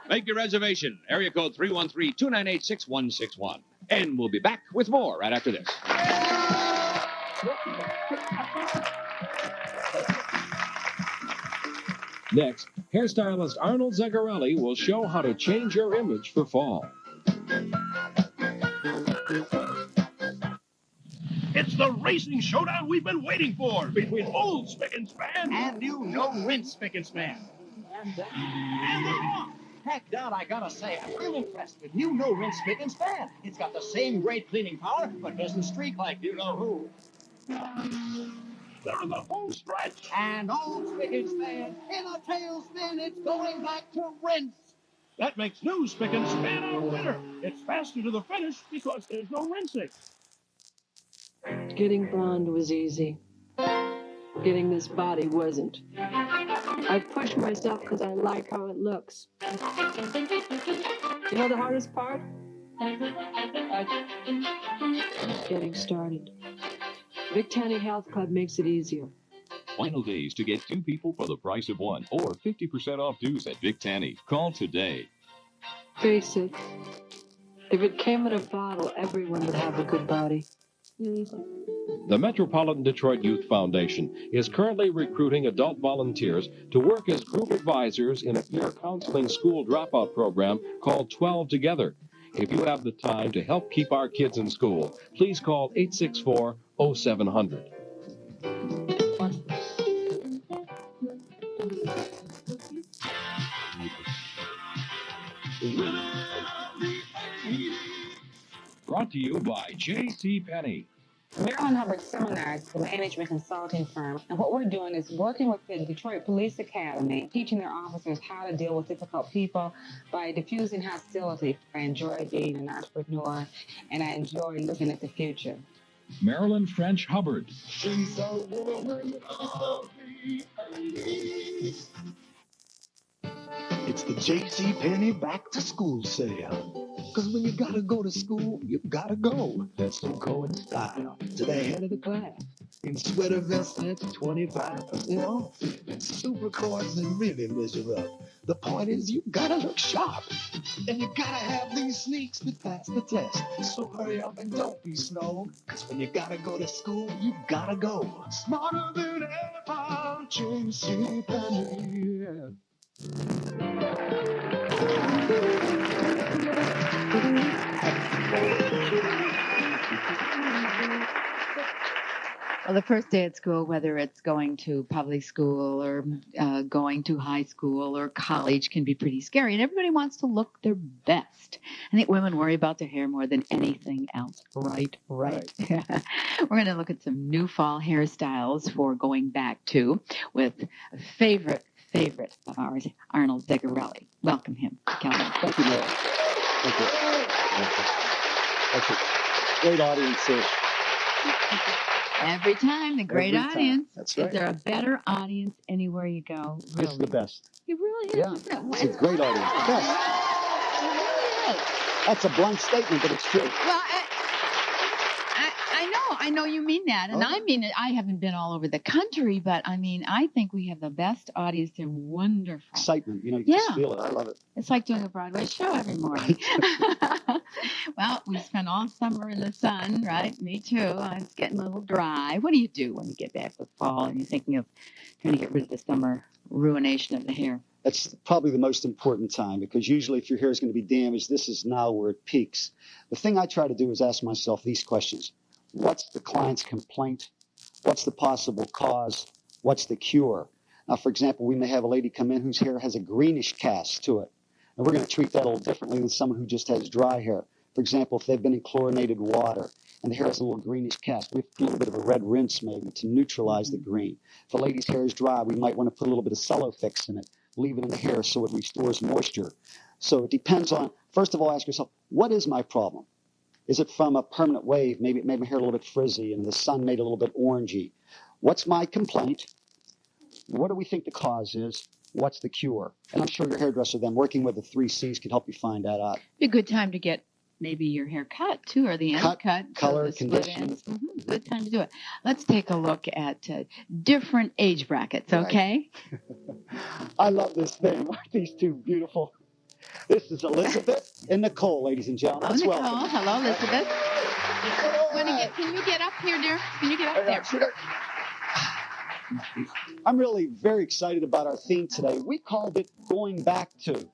Make your reservation. Area code 313-298-6161. And we'll be back with more right after this. Next, hairstylist Arnold Zaccarelli will show how to change your image for fall. It's the racing showdown we've been waiting for between old Spick and Span and new no-rinse Spick and Span. And heck, Don, I gotta say, I'm real impressed with new no-rinse Spick and Span. It's got the same great cleaning power, but doesn't streak like you-know-who. They're in the home stretch. And old Spick and Span, in a tailspin, it's going back to rinse. That makes new Spick and Span our winner. It's faster to the finish because there's no rinsing. Getting blonde was easy. Getting this body wasn't. I pushed myself because I like how it looks. You know the hardest part? Getting started. Vic Tanny Health Club makes it easier. Final days to get 2 people for the price of 1 or 50% off dues at Vic Tanny. Call today. Face it. If it came in a bottle, everyone would have a good body. The Metropolitan Detroit Youth Foundation is currently recruiting adult volunteers to work as group advisors in a peer counseling school dropout program called 12 Together. If you have the time to help keep our kids in school, please call 864-0700. Brought to you by J.C. Penney. Maryland Hubbard Seminars is a management consulting firm, and what we're doing is working with the Detroit Police Academy, teaching their officers how to deal with difficult people by diffusing hostility. I enjoy being an entrepreneur, and I enjoy looking at the future. Marilyn French Hubbard. It's the J.C. Penney back to school sale. Because when you gotta go to school, you gotta go. That's the going style to the head of the class. In sweater vests at 25% off. Super cords that really measure up. The point is you gotta look sharp. And you gotta have these sneaks that pass the test. So hurry up and don't be slow. Because when you gotta go to school, you gotta go. Smarter than ever, J.C. Penney. Well, the first day at school, whether it's going to public school or going to high school or college, can be pretty scary. And everybody wants to look their best. I think women worry about their hair more than anything else. Right. We're going to look at some new fall hairstyles for going back to with a favorite of ours, Arnold Zaccarelli. Welcome him, Kelly. Thank you, Mary. Thank you. Thank you. Great audience here. Every time, the great Every time. audience. That's right. Is there a better audience anywhere you go? Really? This is the best. It really is. Yeah. It's a great audience. The best. That's a blunt statement, but it's true. Well, I know you mean that, and I mean it. I haven't been all over the country, but I mean, I think we have the best audience. They're wonderful. Excitement, you just feel it. I love it. It's like doing a Broadway show every morning. Well, we spent all summer in the sun, right? Me too. It's getting a little dry. What do you do when you get back with fall and you're thinking of trying to get rid of the summer ruination of the hair? That's probably the most important time because usually if your hair is going to be damaged, this is now where it peaks. The thing I try to do is ask myself these questions. What's the client's complaint? What's the possible cause? What's the cure? Now, for example, we may have a lady come in whose hair has a greenish cast to it. And we're going to treat that a little differently than someone who just has dry hair. For example, if they've been in chlorinated water and the hair has a little greenish cast, we have to do a little bit of a red rinse maybe to neutralize the green. If a lady's hair is dry, we might want to put a little bit of Cellofix in it, leave it in the hair so it restores moisture. So it depends on, first of all, ask yourself, what is my problem? Is it from a permanent wave? Maybe it made my hair a little bit frizzy and the sun made it a little bit orangey. What's my complaint? What do we think the cause is? What's the cure? And I'm sure your hairdresser then, working with the 3 C's, can help you find that out. Be a good time to get maybe your hair cut, too, or the ends cut. Color, the split condition. ends. Good time to do it. Let's take a look at different age brackets, okay? I love this thing. Aren't these two beautiful? This is Elizabeth and Nicole, ladies and gentlemen. Hello, Let's Nicole. welcome. Hello, Elizabeth. Can you get up here, dear? Can you get up there? I'm really very excited about our theme today. We called it Going Back To.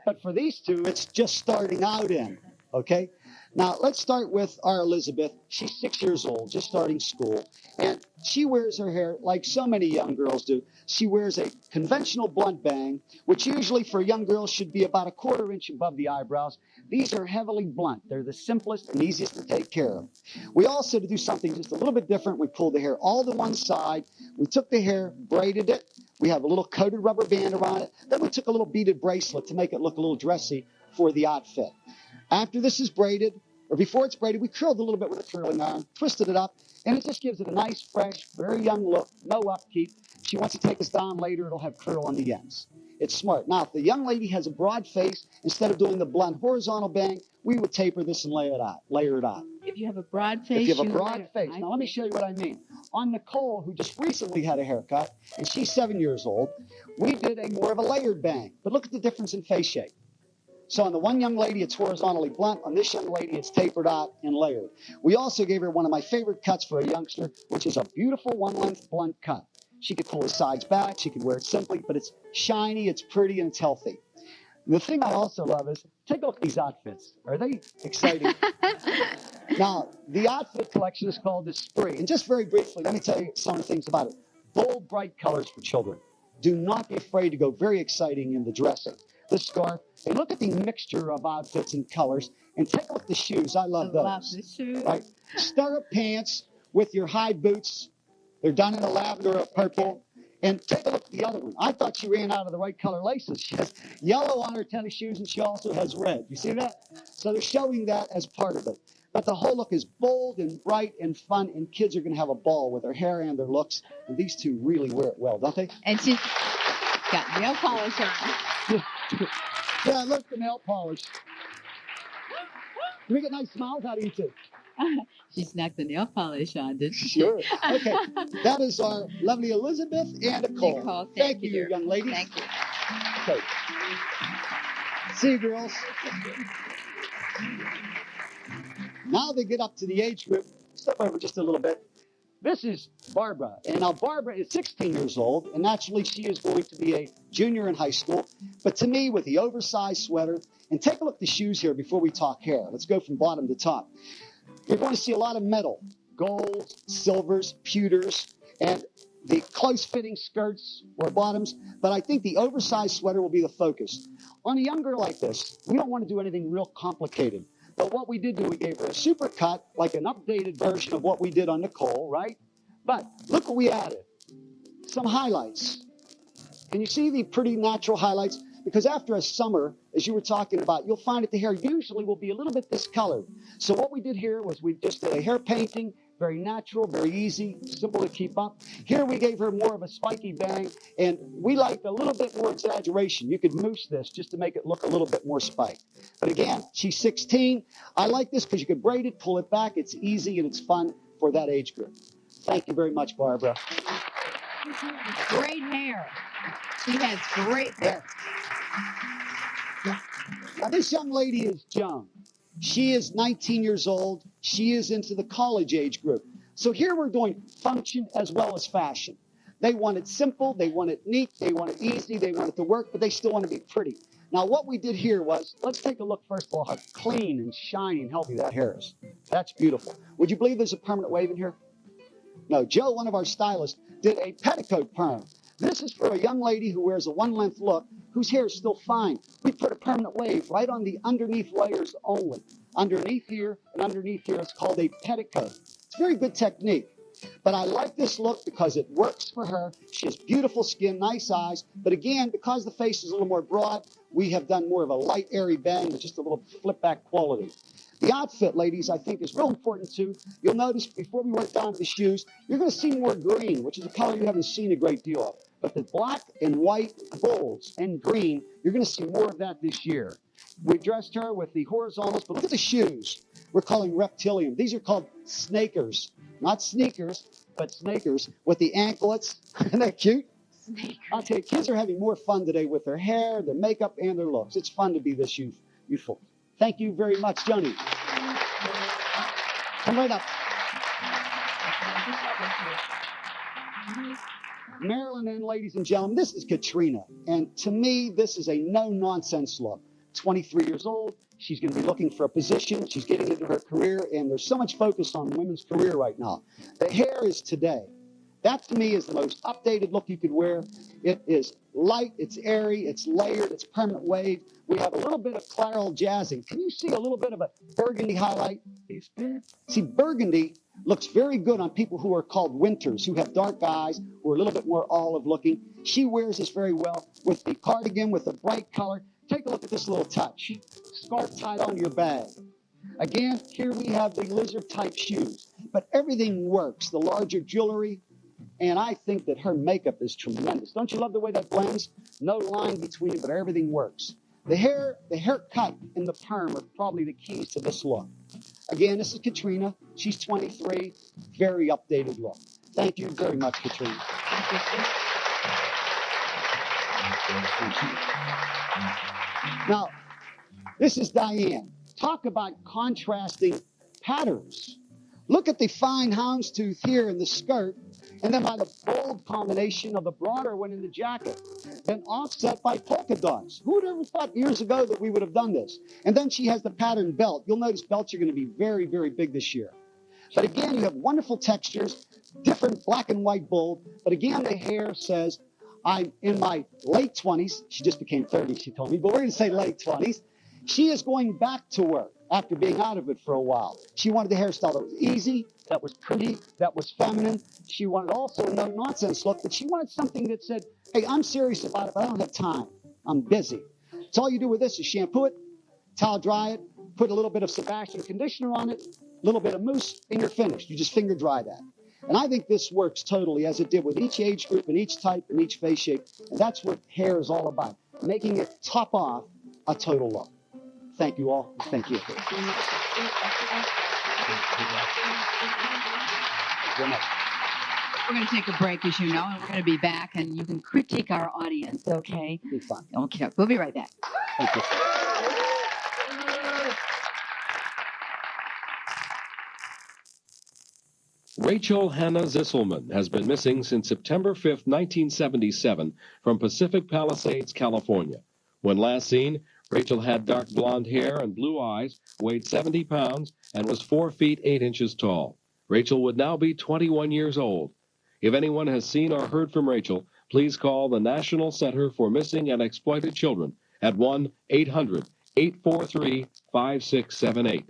But for these two, it's just starting out in, okay? Now, let's start with our Elizabeth. She's 6 years old, just starting school. And she wears her hair like so many young girls do. She wears a conventional blunt bang, which usually for a young girl should be about a 1/4 inch above the eyebrows. These are heavily blunt. They're the simplest and easiest to take care of. We also, to do something just a little bit different, we pulled the hair all to one side. We took the hair, braided it. We have a little coated rubber band around it. Then we took a little beaded bracelet to make it look a little dressy for the outfit. After this is braided, or before it's braided, we curled a little bit with a curling iron, twisted it up, and it just gives it a nice, fresh, very young look, no upkeep. If she wants to take this down later, it'll have curl on the ends. It's smart. Now, if the young lady has a broad face, instead of doing the blunt horizontal bang, we would taper this and layer it out. If you have a broad face, If you have a broad face. Now, let me show you what I mean. On Nicole, who just recently had a haircut, and she's 7 years old, we did a more of a layered bang. But look at the difference in face shape. So on the one young lady, it's horizontally blunt. On this young lady, it's tapered out and layered. We also gave her one of my favorite cuts for a youngster, which is a beautiful one-length blunt cut. She could pull the sides back. She could wear it simply, but it's shiny, it's pretty, and it's healthy. The thing I also love is, take a look at these outfits. Are they exciting? Now, the outfit collection is called the Spree. And just very briefly, let me tell you some of the things about it. Bold, bright colors for children. Do not be afraid to go very exciting in the dressing. The scarf, and look at the mixture of outfits and colors, and take a look at the shoes. I love those. Love the shoes. Right? Stirrup pants with your high boots. They're done in a lavender or purple. And take a look at the other one. I thought she ran out of the right color laces. She has yellow on her tennis shoes, and she also has red. You see that? So they're showing that as part of it. But the whole look is bold and bright and fun, and kids are going to have a ball with their hair and their looks. And these two really wear it well, don't they? And she's got nail polish on. Yeah, look at the nail polish. Do we get nice smiles out of you two? She snacked the nail polish on, didn't she? Sure. Okay. That is our lovely Elizabeth and Nicole. Nicole, thank you, young ladies. Thank you. Okay. See you, girls. Now they get up to the age group. Step over just a little bit. This is Barbara. And now Barbara is 16 years old, and naturally she is going to be a junior in high school. But to me, with the oversized sweater, and take a look at the shoes here before we talk hair. Let's go from bottom to top. You're going to see a lot of metal, golds, silvers, pewters, and the close-fitting skirts or bottoms. But I think the oversized sweater will be the focus. On a young girl like this, we don't want to do anything real complicated. But what we did do, we gave her a super cut, like an updated version of what we did on Nicole, right? But look what we added. Some highlights. Can you see the pretty natural highlights? Because after a summer, as you were talking about, you'll find that the hair usually will be a little bit discolored. So what we did here was we just did a hair painting, very natural, very easy, simple to keep up. Here we gave her more of a spiky bang, and we liked a little bit more exaggeration. You could mousse this just to make it look a little bit more spiked. But again, she's 16. I like this because you could braid it, pull it back. It's easy and it's fun for that age group. Thank you very much, Barbara. Great hair. She has great hair. Now, this young lady is Joan. She is 19 years old. She is into the college age group. So here we're doing function as well as fashion. They want it simple. They want it neat. They want it easy. They want it to work, but they still want to be pretty. Now, what we did here was, let's take a look, first of all, how clean and shiny and healthy that hair is. That's beautiful. Would you believe there's a permanent wave in here? No, Joe, one of our stylists, did a petticoat perm. This is for a young lady who wears a one-length look, whose hair is still fine. We put a permanent wave right on the underneath layers only. Underneath here and underneath here, it's called a petticoat. It's a very good technique. But I like this look because it works for her. She has beautiful skin, nice eyes. But again, because the face is a little more broad, we have done more of a light, airy bend with just a little flip-back quality. The outfit, ladies, I think is real important too. You'll notice before we went down to the shoes, you're going to see more green, which is a color you haven't seen a great deal of. But the black and white bolds and green, you're going to see more of that this year. We dressed her with the horizontals, but look at the shoes. We're calling reptilian. These are called snakers. Not sneakers, but snakers with the anklets. Isn't that cute? Snakers. I'll tell you, kids are having more fun today with their hair, their makeup, and their looks. It's fun to be this youthful. Thank you very much, Joni. Come right up. Marilyn and ladies and gentlemen, this is Katrina. And to me, this is a no-nonsense look. 23 years old. She's going to be looking for a position. She's getting into her career, and there's so much focus on women's career right now. The hair is today. That, to me, is the most updated look you could wear. It is light, it's airy, it's layered, it's permanent wave. We have a little bit of claral jazzing. Can you see a little bit of a burgundy highlight? See, burgundy looks very good on people who are called winters, who have dark eyes, who are a little bit more olive-looking. She wears this very well with the cardigan, with the bright color. Take a look at this little touch. Scarf tied on your bag. Again, here we have the lizard-type shoes. But everything works. The larger jewelry. And I think that her makeup is tremendous. Don't you love the way that blends? No line between it, but everything works. The haircut, and the perm are probably the keys to this look. Again, this is Katrina. She's 23. Very updated look. Thank you very much, Katrina. Now, this is Diane. Talk about contrasting patterns. Look at the fine houndstooth here in the skirt, and then by the bold combination of the broader one in the jacket, then offset by polka dots. Who would have ever thought years ago that we would have done this? And then she has the pattern belt. You'll notice belts are going to be very, very big this year. But again, you have wonderful textures, different black and white bold. But again, the hair says, I'm in my late 20s. She just became 30, she told me, but we're going to say late 20s. She is going back to work after being out of it for a while. She wanted the hairstyle that was easy, that was pretty, that was feminine. She wanted also a no-nonsense look, but she wanted something that said, hey, I'm serious about it, but I don't have time. I'm busy. So all you do with this is shampoo it, towel dry it, put a little bit of Sebastian conditioner on it, a little bit of mousse, and you're finished. You just finger dry that. And I think this works totally as it did with each age group and each type and each face shape. And that's what hair is all about, making it top off a total look. Thank you all. Thank you. We're going to take a break, as you know, and we're going to be back, and you can critique our audience, okay? Be fun. Okay, we'll be right back. Thank you. Rachel Hannah Zisselman has been missing since September 5, 1977, from Pacific Palisades, California. When last seen, Rachel had dark blonde hair and blue eyes, weighed 70 pounds, and was 4 feet 8 inches tall. Rachel would now be 21 years old. If anyone has seen or heard from Rachel, please call the National Center for Missing and Exploited Children at 1-800-843-5678.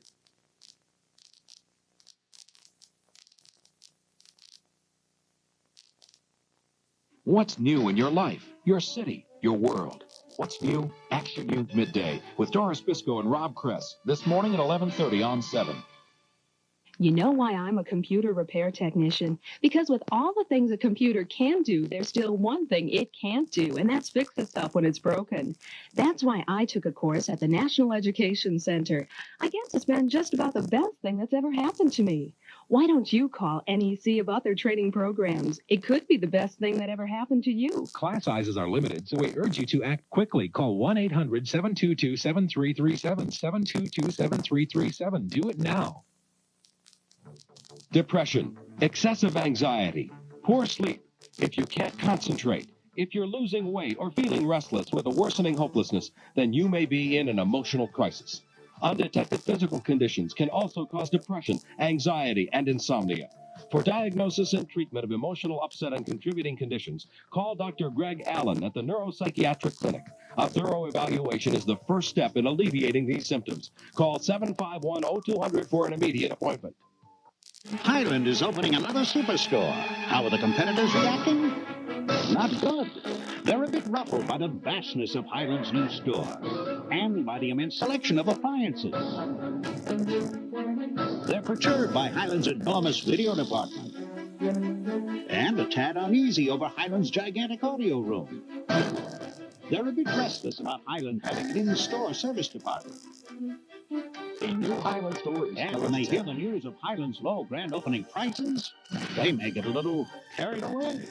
What's new in your life, your city, your world? What's new? Action News Midday with Doris Biscoe and Rob Kress this morning at 11:30 on 7. You know why I'm a computer repair technician? Because with all the things a computer can do, there's still one thing it can't do, and that's fix itself when it's broken. That's why I took a course at the National Education Center. I guess it's been just about the best thing that's ever happened to me. Why don't you call NEC about their training programs? It could be the best thing that ever happened to you. Class sizes are limited, so we urge you to act quickly. Call 1-800-722-7337, 722-7337. Do it now. Depression, excessive anxiety, poor sleep, if you can't concentrate, if you're losing weight or feeling restless with a worsening hopelessness, then you may be in an emotional crisis. Undetected physical conditions can also cause depression, anxiety, and insomnia. For diagnosis and treatment of emotional upset and contributing conditions, call Dr. Greg Allen at the Neuropsychiatric Clinic. A thorough evaluation is the first step in alleviating these symptoms. Call 751-0200 for an immediate appointment. Highland is opening another superstore. How are the competitors reacting? Not good. They're a bit ruffled by the vastness of Highland's new store and by the immense selection of appliances. They're perturbed by Highland's enormous video department and a tad uneasy over Highland's gigantic audio room. They're a bit restless about Highland having an in-store service department. A new Highland store is and when they hear the news of Highland's low grand opening prices, they may get a little carried away.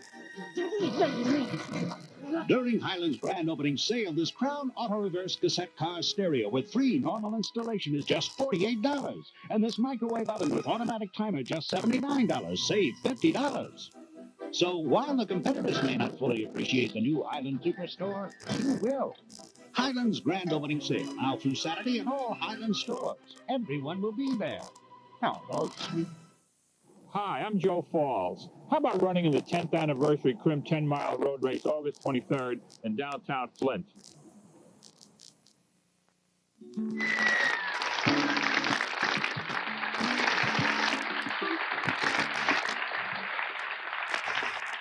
During Highland's grand opening sale, this Crown Auto Reverse cassette car stereo with free normal installation is just $48. And this microwave oven with automatic timer just $79. Save $50. So while the competitors may not fully appreciate the new Highland Superstore, you will. Highland's grand opening sale now through Saturday in all Highland stores. Everyone will be there. How about you? Hi, I'm Joe Falls. How about running in the 10th anniversary Crim 10-mile road race August 23rd in downtown Flint?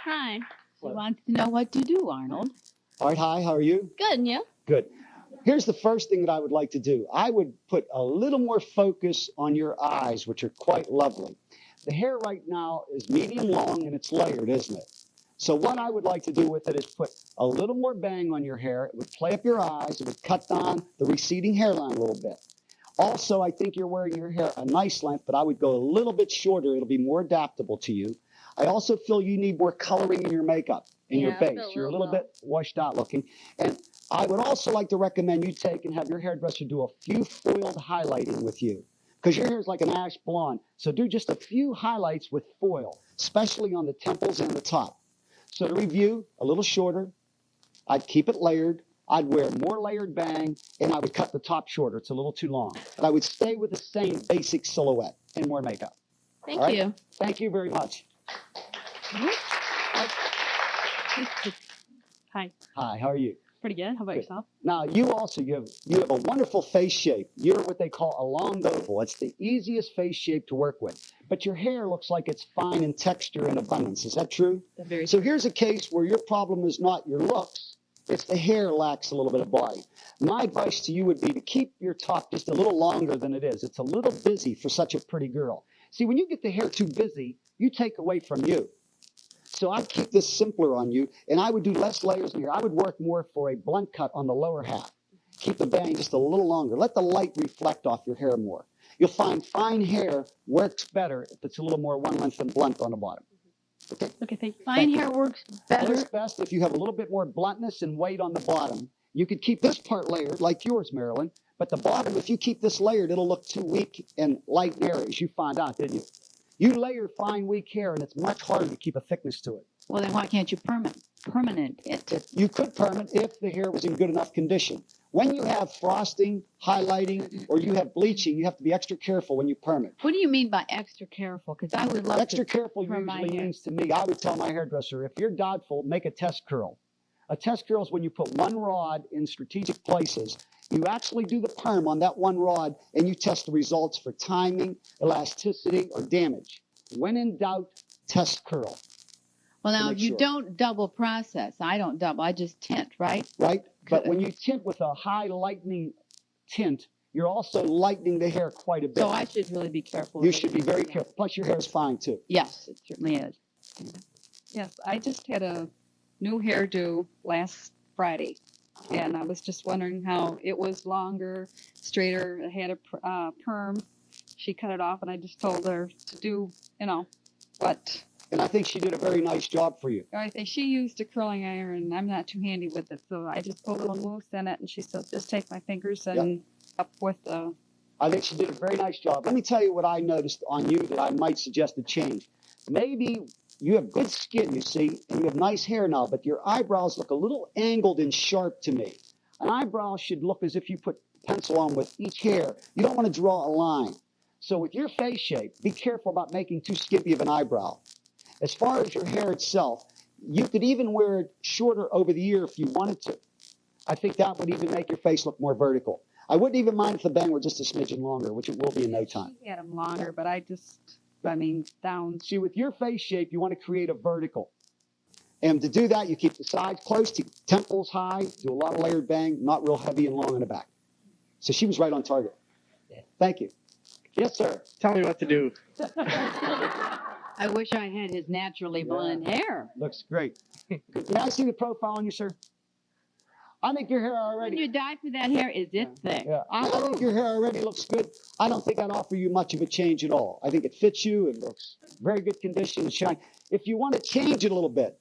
Hi. She wants to know what to do, Arnold. All right, hi, how are you? Good, and you? Good. Here's the first thing that I would like to do. I would put a little more focus on your eyes, which are quite lovely. The hair right now is medium long and it's layered, isn't it? So what I would like to do with it is put a little more bang on your hair. It would play up your eyes. It would cut down the receding hairline a little bit. Also, I think you're wearing your hair a nice length, but I would go a little bit shorter. It'll be more adaptable to you. I also feel you need more coloring in your makeup, in your base. You're a little bit washed out looking. And I would also like to recommend you take and have your hairdresser do a few foiled highlighting with you. Because your hair is like an ash blonde. So do just a few highlights with foil, especially on the temples and the top. So to review, a little shorter. I'd keep it layered. I'd wear more layered bang, and I would cut the top shorter. It's a little too long. But I would stay with the same basic silhouette and more makeup. Thank you. Thank you very much. Hi. Hi, how are you? Pretty good. How about yourself? Now, you have a wonderful face shape. You're what they call a long oval. It's the easiest face shape to work with. But your hair looks like it's fine in texture and abundance. Is that true? So here's a case where your problem is not your looks. It's the hair lacks a little bit of body. My advice to you would be to keep your top just a little longer than it is. It's a little busy for such a pretty girl. See, when you get the hair too busy, you take away from you. So I'd keep this simpler on you, and I would do less layers in here. I would work more for a blunt cut on the lower half. Keep the bang just a little longer. Let the light reflect off your hair more. You'll find fine hair works better if it's a little more one length and blunt on the bottom. Okay, thank you. Fine hair works better. Works best if you have a little bit more bluntness and weight on the bottom. You could keep this part layered like yours, Marilyn, but the bottom, if you keep this layered, it'll look too weak and light and airy, as you found out, didn't you? You layer fine, weak hair, and it's much harder to keep a thickness to it. Well, then why can't you permanent it? You could permanent if the hair was in good enough condition. When you have frosting, highlighting, or you have bleaching, you have to be extra careful when you permanent. What do you mean by extra careful? Because I would love extra careful usually means to me, I would tell my hairdresser, if you're doubtful, make a test curl. A test curl is when you put one rod in strategic places. You actually do the perm on that one rod, and you test the results for timing, elasticity, or damage. When in doubt, test curl. Well, now, you don't double process. I don't double. I just tint, right? Right. But when you tint with a high lightening tint, you're also lightening the hair quite a bit. So I should really be careful. You should be very careful. Plus, your hair is fine, too. Yes, it certainly is. Yes, I just had a new hairdo last Friday, and I was just wondering how it was longer, straighter. It had a perm. She cut it off, and I just told her to do, what. And I think she did a very nice job for you. I think she used a curling iron, and I'm not too handy with it, so I just put a little mousse in it, and she said, just take my fingers and up with the... I think she did a very nice job. Let me tell you what I noticed on you that I might suggest a change. Maybe you have good skin, you see, and you have nice hair now, but your eyebrows look a little angled and sharp to me. An eyebrow should look as if you put pencil on with each hair. You don't want to draw a line. So with your face shape, be careful about making too skimpy of an eyebrow. As far as your hair itself, you could even wear it shorter over the ear if you wanted to. I think that would even make your face look more vertical. I wouldn't even mind if the bang were just a smidgen longer, which it will be in no time. She had them longer, but down. See, with your face shape, you want to create a vertical. And to do that, you keep the sides close, keep temples high, do a lot of layered bang, not real heavy and long in the back. So she was right on target. Thank you. Yes, sir. Tell me what to do. I wish I had his naturally blonde hair. Looks great. May I see the profile on you, sir? I think your hair already... When you dye for that hair, is it thick? Yeah, I think your hair already looks good. I don't think I'd offer you much of a change at all. I think it fits you. It looks very good condition and shine. If you want to change it a little bit,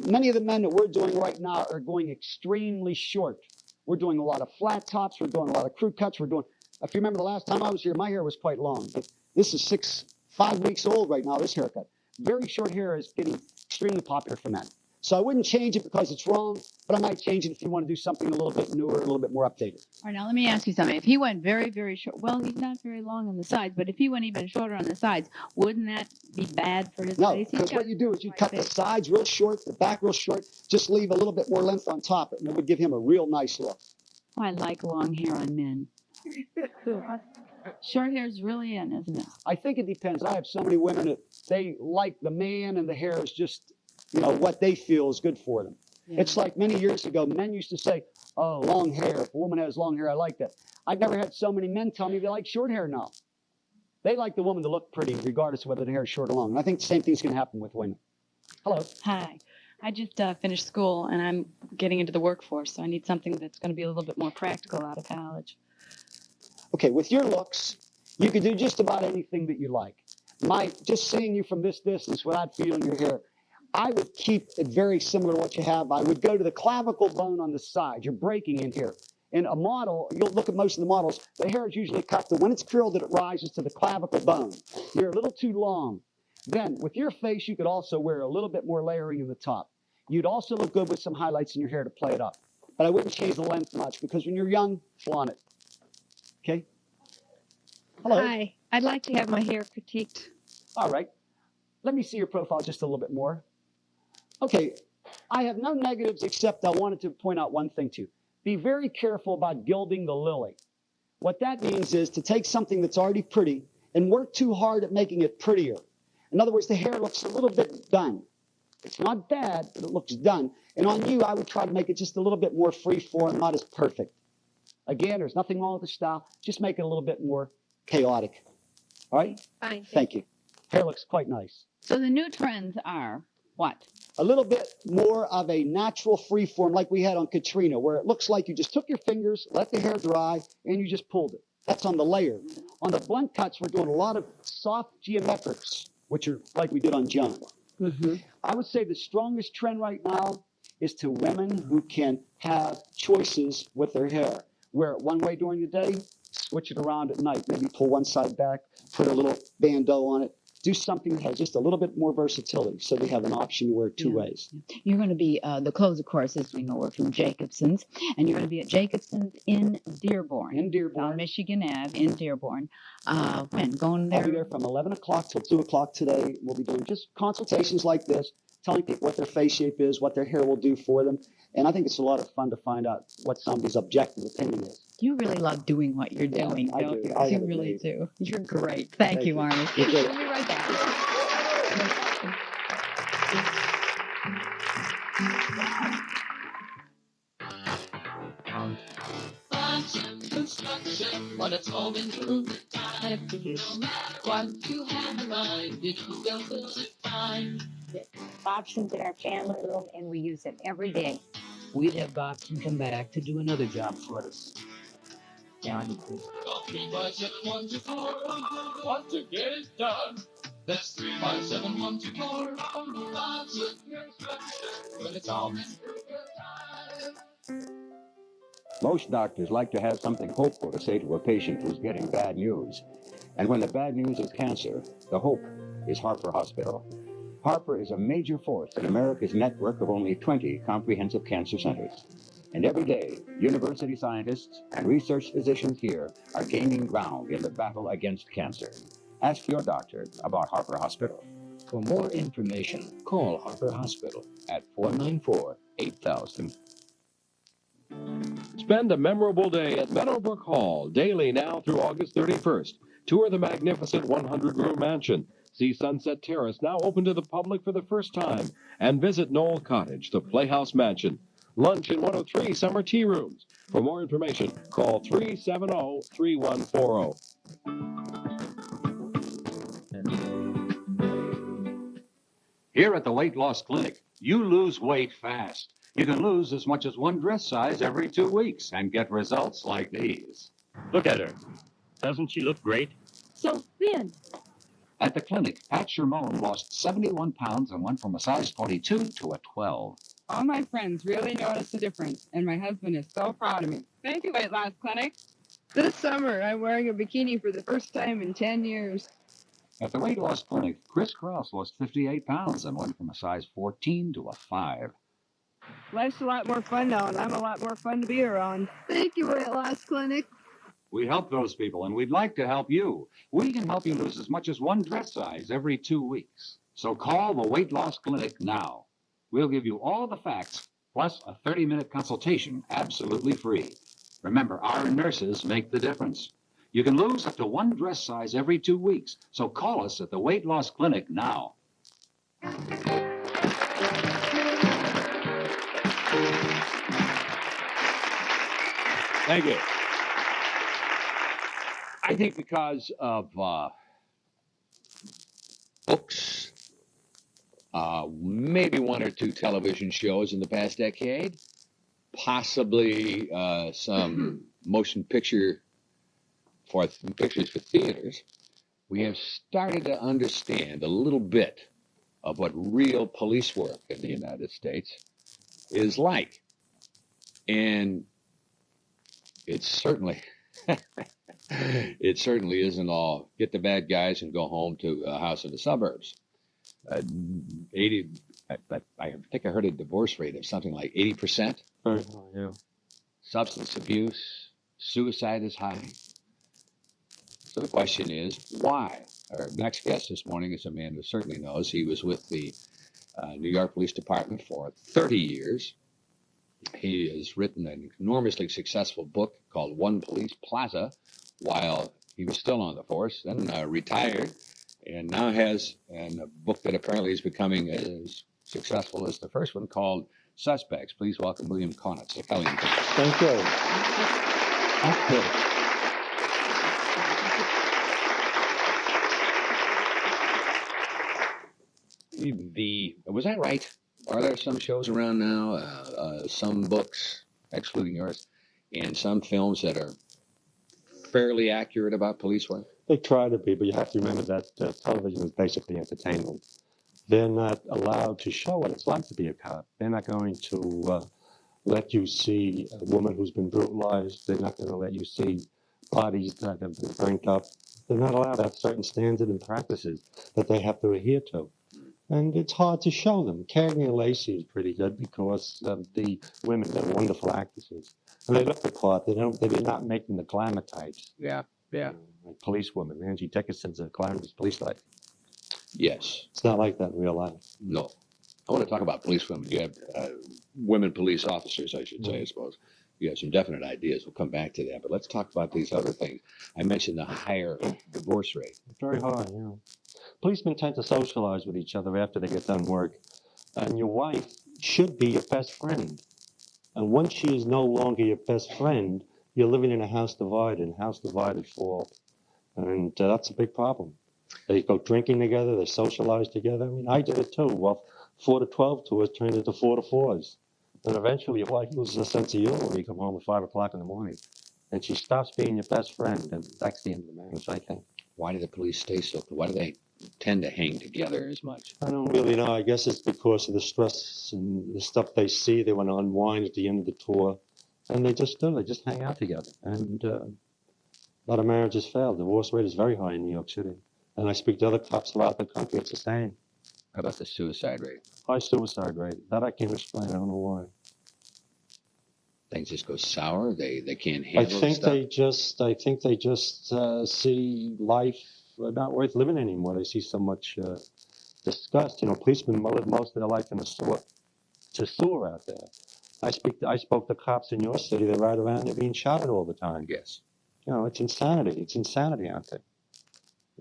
many of the men that we're doing right now are going extremely short. We're doing a lot of flat tops. We're doing a lot of crew cuts. If you remember the last time I was here, my hair was quite long. But this is 5 weeks old right now, this haircut. Very short hair is getting extremely popular for men. So I wouldn't change it because it's wrong, but I might change it if you want to do something a little bit newer, a little bit more updated. All right, now let me ask you something. If he went very, very short, well, he's not very long on the sides, but if he went even shorter on the sides, wouldn't that be bad for his No, face? because what you do is you cut the sides real short, the back real short, just leave a little bit more length on top, and it would give him a real nice look. Oh, I like long hair on men. Short hair is really in, isn't it? I think it depends. I have so many women that they like the man and the hair is just, what they feel is good for them. Yeah. It's like many years ago, men used to say, oh, long hair. If a woman has long hair, I like that. I've never had so many men tell me they like short hair now. They like the woman to look pretty, regardless of whether the hair is short or long. And I think the same thing's going to happen with women. Hello. Hi. I just finished school, and I'm getting into the workforce, so I need something that's going to be a little bit more practical out of college. Okay, with your looks, you can do just about anything that you like. Just seeing you from this distance without feeling your hair, I would keep it very similar to what you have. I would go to the clavicle bone on the side. You're breaking in here. In a model, you'll look at most of the models, the hair is usually cut, but when it's curled, it rises to the clavicle bone. You're a little too long. Then, with your face, you could also wear a little bit more layering in the top. You'd also look good with some highlights in your hair to play it up. But I wouldn't change the length much, because when you're young, flaunt it. Okay? Hello. Hi. I'd like to have my hair critiqued. All right. Let me see your profile just a little bit more. Okay. I have no negatives, except I wanted to point out one thing to you. Be very careful about gilding the lily. What that means is to take something that's already pretty and work too hard at making it prettier. In other words, the hair looks a little bit done. It's not bad, but it looks done. And on you, I would try to make it just a little bit more free-form, not as perfect. Again, there's nothing wrong with the style. Just make it a little bit more chaotic. All right? Fine. Thank you. Hair looks quite nice. So the new trends are what? A little bit more of a natural free-form like we had on Katrina, where it looks like you just took your fingers, let the hair dry, and you just pulled it. That's on the layer. On the blunt cuts, we're doing a lot of soft geometrics, which are like we did on John. Mm-hmm. I would say the strongest trend right now is to women who can have choices with their hair. Wear it one way during the day, switch it around at night. Maybe pull one side back, put a little bandeau on it. Do something that has just a little bit more versatility so they have an option to wear it two ways. You're going to be, the clothes, of course, as we know, are from Jacobson's. And you're going to be at Jacobson's in Dearborn. In Dearborn. On Michigan Ave in Dearborn. When? Going there? I'll be there from 11 o'clock till 2 o'clock today. We'll be doing just consultations like this, telling people what their face shape is, what their hair will do for them. And I think it's a lot of fun to find out what somebody's objective opinion is. You really love doing what you're doing, don't you? You really do. You're great. Thank you, Arnie. You're great. We'll be right back. Construction, when it's home improvement time. No matter what you have in mind, if you don't build it fine. Bobson's in our Chandler room, and we use it every day. We'd have Bobson come back to do another job for us. Call 357-124. Want to get it done? That's 357-124. Bobson Construction, when it's home improvement time. Most doctors like to have something hopeful to say to a patient who's getting bad news. And when the bad news is cancer, the hope is Harper Hospital. Harper is a major force in America's network of only 20 comprehensive cancer centers. And every day, university scientists and research physicians here are gaining ground in the battle against cancer. Ask your doctor about Harper Hospital. For more information, call Harper Hospital at 494-8000. Spend a memorable day at Meadowbrook Hall, daily now through August 31st. Tour the magnificent 100-room mansion. See Sunset Terrace, now open to the public for the first time. And visit Knoll Cottage, the Playhouse Mansion. Lunch in one of 3 summer tea rooms. For more information, call 370-3140. Here at the Weight Loss Clinic, you lose weight fast. You can lose as much as 1 dress size every 2 weeks and get results like these. Look at her. Doesn't she look great? So thin. At the clinic, Pat Shermone lost 71 pounds and went from a size 22 to a 12. All my friends really noticed the difference, and my husband is so proud of me. Thank you, Weight Loss Clinic. This summer, I'm wearing a bikini for the first time in 10 years. At the Weight Loss Clinic, Chris Cross lost 58 pounds and went from a size 14 to a 5. Life's a lot more fun now, and I'm a lot more fun to be around. Thank you, Weight Loss Clinic. We help those people, and we'd like to help you. We can help you lose as much as 1 dress size every 2 weeks. So call the Weight Loss Clinic now. We'll give you all the facts, plus a 30-minute consultation absolutely free. Remember, our nurses make the difference. You can lose up to 1 dress size every 2 weeks, so call us at the Weight Loss Clinic now. Thank you. I think because of books, maybe 1 or 2 television shows in the past decade, possibly some motion pictures for theaters, we have started to understand a little bit of what real police work in the United States is like. And it certainly isn't all get the bad guys and go home to a house in the suburbs. I think I heard a divorce rate of something like 80%. Yeah. Substance abuse, suicide is high. So the question is, why? Our next guest this morning is a man who certainly knows. He was with the New York Police Department for 30 years. He has written an enormously successful book called One Police Plaza while he was still on the force, then retired, and now has a book that apparently is becoming as successful as the first one called Suspects. Please welcome William Conitz to Kelly. Thank you. That's good. Was that right? Are there some shows around now, some books, excluding yours, and some films that are fairly accurate about police work? They try to be, but you have to remember that television is basically entertainment. They're not allowed to show what it's like to be a cop. They're not going to let you see a woman who's been brutalized. They're not going to let you see bodies that have been burnt up. They're not allowed to have certain standards and practices that they have to adhere to. And it's hard to show them. Cagney and Lacey is pretty good because the women, they're wonderful actresses. And they look the part. They're not making the glamour types. Yeah. Like policewoman. Angie Dickinson's a glamorous police type. Yes. It's not like that in real life. No. I want to talk about policewomen. You have women police officers, I should say, I suppose. You have some definite ideas. We'll come back to that. But let's talk about these other things. I mentioned the higher divorce rate. It's very hard, yeah. Policemen tend to socialize with each other after they get done work. And your wife should be your best friend. And once she is no longer your best friend, you're living in a house divided, and house divided fall. And that's a big problem. They go drinking together, they socialize together. I mean, I did it too. Well, 4 to 12 tours turned into 4 to 4s. And eventually your wife loses a sense of humor when you come home at 5 o'clock in the morning. And she stops being your best friend, and that's the end of the marriage, I think. Why do the police stay so? Why do they tend to hang together as much? I don't really know. I guess it's because of the stress and the stuff they see. They want to unwind at the end of the tour. And they just do. They just hang out together. And a lot of marriages fail. Divorce rate is very high in New York City. And I speak to other cops throughout the country. It's the same. How about the suicide rate? High suicide rate. That I can't explain. I don't know why. Things just go sour. They can't I handle think stuff. I think they just see life not worth living anymore. They see so much disgust. You know, policemen live most of their life in a sewer. It's a sewer out there. I spoke to cops in your city. They ride around. They're being shot at all the time. Yes. You know, it's insanity. It's insanity out there.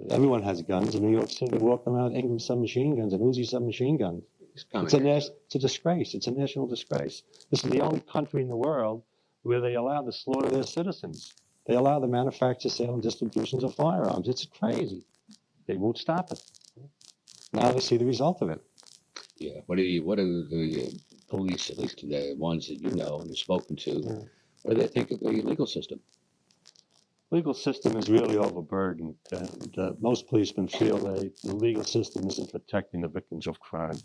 Everyone has guns. In New York City, they walk around with Ingram submachine guns and Uzi submachine guns. It's a disgrace. It's a national disgrace. This is the only country in the world where they allow the slaughter of their citizens. They allow the manufacture, sale, and distributions of firearms. It's crazy. They won't stop it. Now they see the result of it. Yeah. What are the police, at least the ones that you know and have spoken to, what do they think of the legal system? Legal system is really overburdened, and most policemen feel the legal system isn't protecting the victims of crime.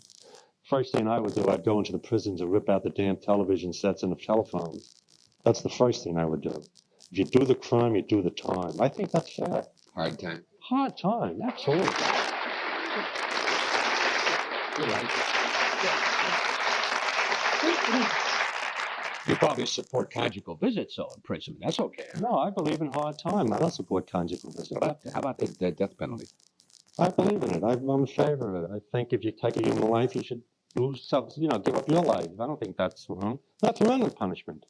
First thing I would do, I'd go into the prisons and rip out the damn television sets and the telephones. That's the first thing I would do. If you do the crime, you do the time. I think that's fair. Hard time. Hard time, absolutely. You're right. You probably support conjugal visits, though, in prison. That's okay. No, I believe in hard time. I don't support conjugal visits. How about the death penalty? I believe in it. I'm in favor of it. I think if you take a human life, you should lose some, give up your life. I don't think that's wrong. Nothing wrong with punishment.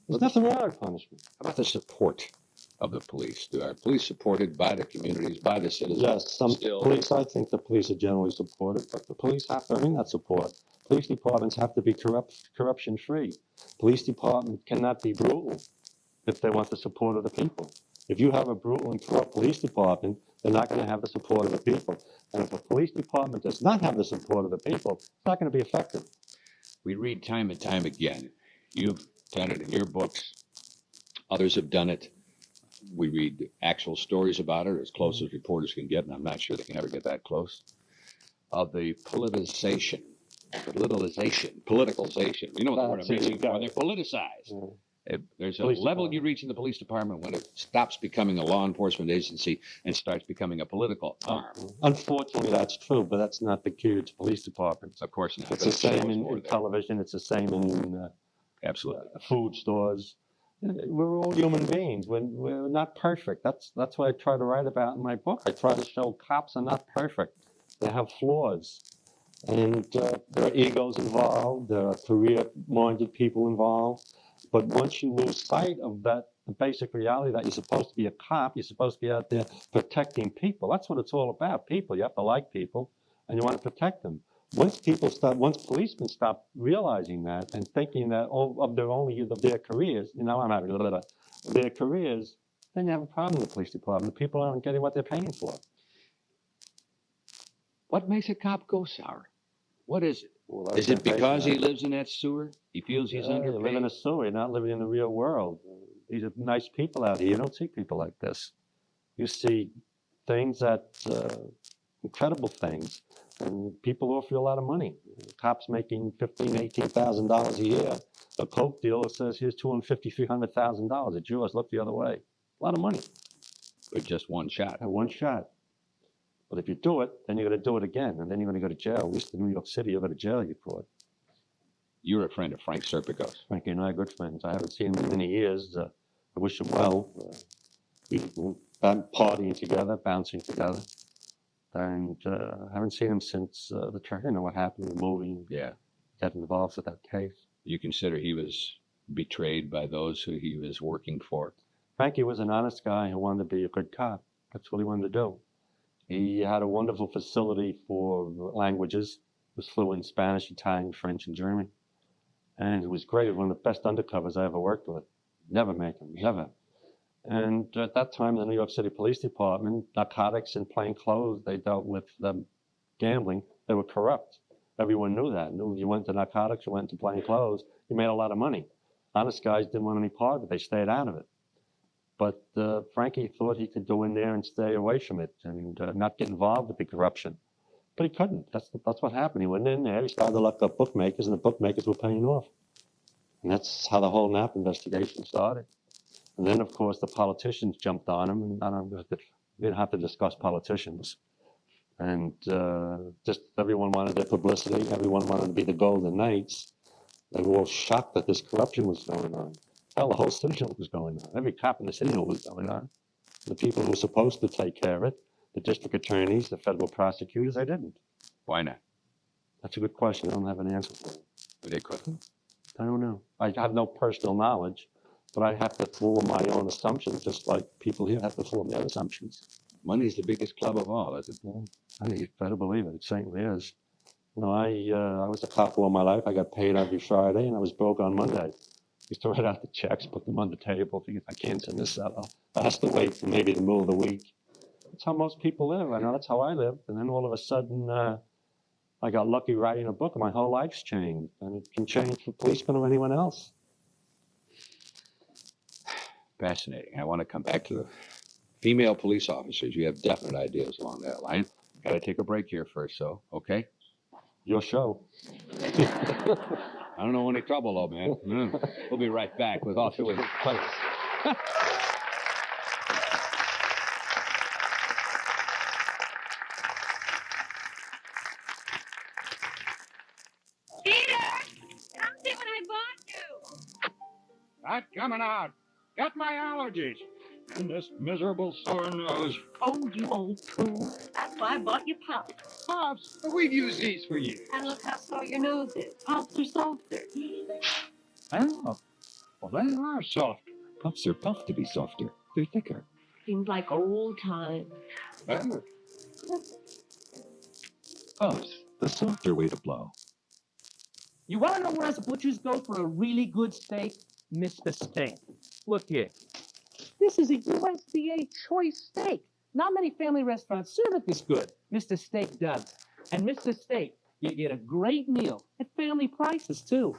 There's nothing wrong with punishment. How about the support of the police? Are police supported by the communities, by the citizens? Yes, some police, I think the police are generally supported, but the police have to earn that support. Police departments have to be corruption-free. Police department cannot be brutal if they want the support of the people. If you have a brutal and corrupt police department, they're not going to have the support of the people. And if a police department does not have the support of the people, it's not going to be effective. We read time and time again. You've done it in your books. Others have done it. We read actual stories about it, as close as reporters can get, and I'm not sure they can ever get that close, of the politicization. You know what the word I'm using for? They're politicized. There's a level you reach in the police department when it stops becoming a law enforcement agency and starts becoming a political arm. Unfortunately, that's true, but that's not peculiar to police departments. Of course not. It's the same in television. It's the same in absolutely food stores. We're all human beings. We're not perfect. That's what I try to write about in my book. I try to show cops are not perfect. They have flaws. And there are egos involved. There are career-minded people involved. But once you lose sight of that, the basic reality that you're supposed to be a cop, you're supposed to be out there protecting people. That's what it's all about. People. You have to like people, and you want to protect them. Once policemen stop realizing that and thinking that of their careers, their careers, then you have a problem with the police department. The people aren't getting what they're paying for. What makes a cop go sour? What is it? Well, is it because he lives in that sewer? He feels he's underpaid? You live in a sewer. You're not living in the real world. These are nice people out here. You don't see people like this. You see things that, incredible things, and people offer you a lot of money. Cops making $15,000, $18,000 a year. A coke dealer says, here's $250,000, $300,000. It's yours. Look the other way. A lot of money. For just one shot. One shot. But if you do it, then you're going to do it again, and then you're going to go to jail. At least in New York City, you'll go to jail, you for it. You're a friend of Frank Serpico's. Frankie and I are good friends. I haven't seen him in many years. I wish him well. We've been partying together, bouncing together. And I haven't seen him since the turn. You know what happened in the movie. Yeah. Got involved with that case. You consider he was betrayed by those who he was working for? Frankie was an honest guy who wanted to be a good cop. That's what he wanted to do. He had a wonderful facility for languages. He was fluent in Spanish, Italian, French, and German. And he was great. He was one of the best undercovers I ever worked with. Never make him, never. And at that time, the New York City Police Department, narcotics and plain clothes, they dealt with gambling. They were corrupt. Everyone knew that. Knew if you went to narcotics, you went to plain clothes, you made a lot of money. Honest guys didn't want any part of it. They stayed out of it. But Frankie thought he could go in there and stay away from it and not get involved with the corruption. But he couldn't. That's what happened. He went in there, he started to look up bookmakers, and the bookmakers were paying off. And that's how the whole Knapp investigation started. And then, of course, the politicians jumped on him, and we didn't have to discuss politicians. And just everyone wanted their publicity. Everyone wanted to be the Golden Knights. They were all shocked that this corruption was going on. Hell, the whole city knew what was going on. Every cop in the city knew what was going on. The people who were supposed to take care of it, the district attorneys, the federal prosecutors, they didn't. Why not? That's a good question. I don't have an answer for it. They couldn't. I don't know. I have no personal knowledge, but I have to form my own assumptions, just like people here have to form their assumptions. Money's the biggest club of all, is it? You better believe it. It certainly is. You know, I was a cop all my life. I got paid every Friday, and I was broke on Monday. Used to write out the checks, put them on the table. If I can't send this out, I'll have to wait for maybe the middle of the week. That's how most people live. I know that's how I lived. And then all of a sudden, I got lucky writing a book, and my whole life's changed. And it can change for policemen or anyone else. Fascinating. I want to come back to the female police officers. You have definite ideas along that line. Got to take a break here first, so, okay? Your show. I don't know any trouble, though, man. We'll be right back with all three. Not coming out. Got my allergies. And this miserable sore nose. Oh, you old fool. That's why I bought you Puffs. Puffs? We've used these for years. And look how sore your nose is. Puffs are softer. Oh, well, they are soft. Puffs are puffed to be softer. They're thicker. Seems like old times. Puffs, the softer way to blow. You want to know where us butchers go for a really good steak? Mr. Steak. Look here. This is a USDA choice steak. Not many family restaurants serve it this good. Mr. Steak does. And Mr. Steak, you get a great meal at family prices, too.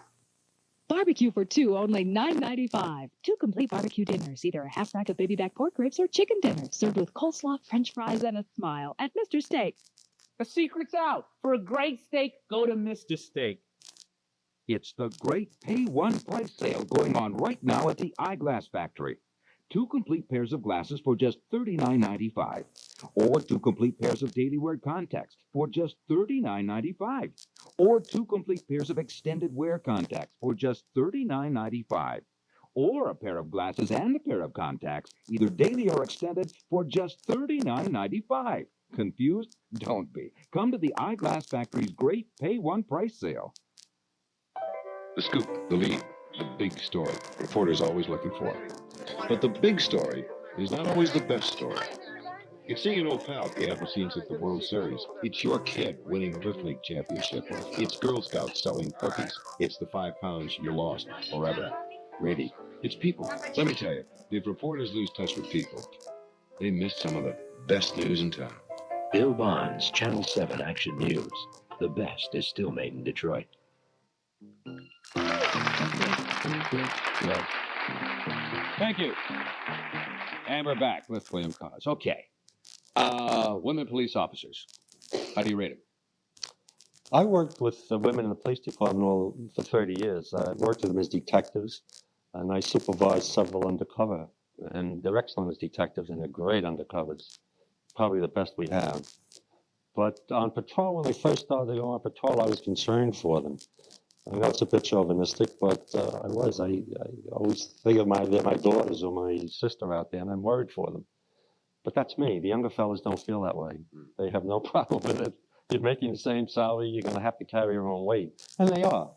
Barbecue for two, only $9.95. Two complete barbecue dinners, either a half rack of baby back pork ribs or chicken dinner, served with coleslaw, french fries, and a smile at Mr. Steak. The secret's out. For a great steak, go to Mr. Steak. It's the great pay one price sale going on right now at the Eyeglass Factory. 2 complete pairs of glasses for just $39.95. Or 2 complete pairs of daily wear contacts for just $39.95. Or 2 complete pairs of extended wear contacts for just $39.95. Or a pair of glasses and a pair of contacts, either daily or extended, for just $39.95. Confused? Don't be. Come to the Eyeglass Factory's great pay one price sale. The scoop, the lead, the big story. Reporters always looking for. But the big story is not always the best story. It's seeing an old pal behind the scenes at the World Series. It's your kid winning Little League championship. It's Girl Scouts selling cookies. It's the 5 pounds you lost forever. Ready. It's people. Let me tell you, if reporters lose touch with people, they miss some of the best news in town. Bill Bonds, Channel 7 Action News. The best is still made in Detroit. Thank you. And we're back with William Cause. Okay. Women police officers. How do you rate them? I worked with women in the police department for 30 years. I worked with them as detectives, and I supervised several undercover. And they're excellent as detectives, and they're great undercovers. Probably the best we have. But on patrol, when they first started to go on patrol, I was concerned for them. I know it's a bit chauvinistic, but I always think of my daughters or my sister out there, and I'm worried for them. But that's me. The younger fellas don't feel that way. They have no problem with it. You're making the same salary, you're going to have to carry your own weight. And they are.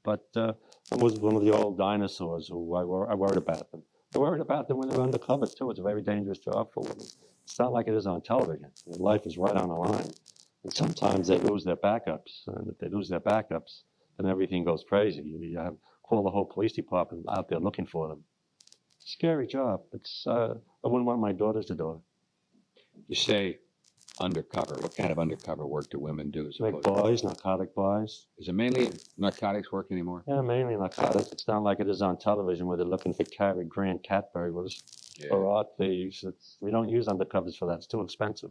But I was one of the old dinosaurs who I worried about them. I worried about them when they're undercover, too. It's a very dangerous job for women. It's not like it is on television. Their life is right on the line. And sometimes they lose their backups. And if they lose their backups, then everything goes crazy. You have call the whole police department out there looking for them. Scary job. I wouldn't want my daughters to do it. You say undercover. What kind of undercover work do women do? Make buys, narcotic buys. Is it mainly narcotics work anymore? Yeah, mainly narcotics. It's not like it is on television where they're looking for Cary Grant cat burglars or art thieves. We don't use undercovers for that. It's too expensive.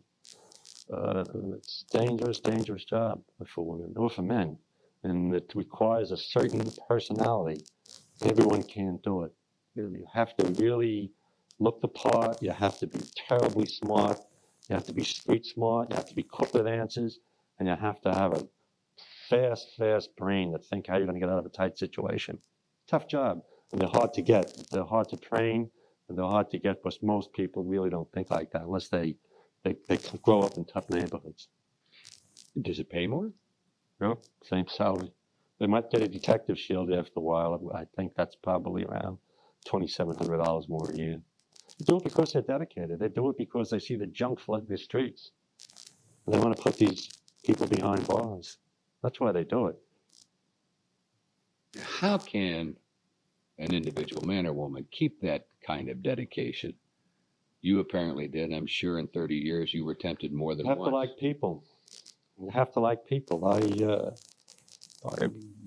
It's dangerous job for women or for men. And it requires a certain personality. Everyone can't do it. You have to really look the part. You have to be terribly smart. You have to be street smart, you have to be quick with answers, and you have to have a fast brain to think how you're going to get out of a tight situation. Tough job. And they're hard to get. They're hard to train, and they're hard to get because most people really don't think like that unless they grow up in tough neighborhoods. Does it pay more? No, same salary. They might get a detective shield after a while. I think that's probably around $2,700 more a year. They do it because they're dedicated. They do it because they see the junk flooding the streets. And they want to put these people behind bars. That's why they do it. How can an individual, man or woman, keep that kind of dedication? You apparently did. I'm sure in 30 years you were tempted more than You have once. to like people. You have to like people. I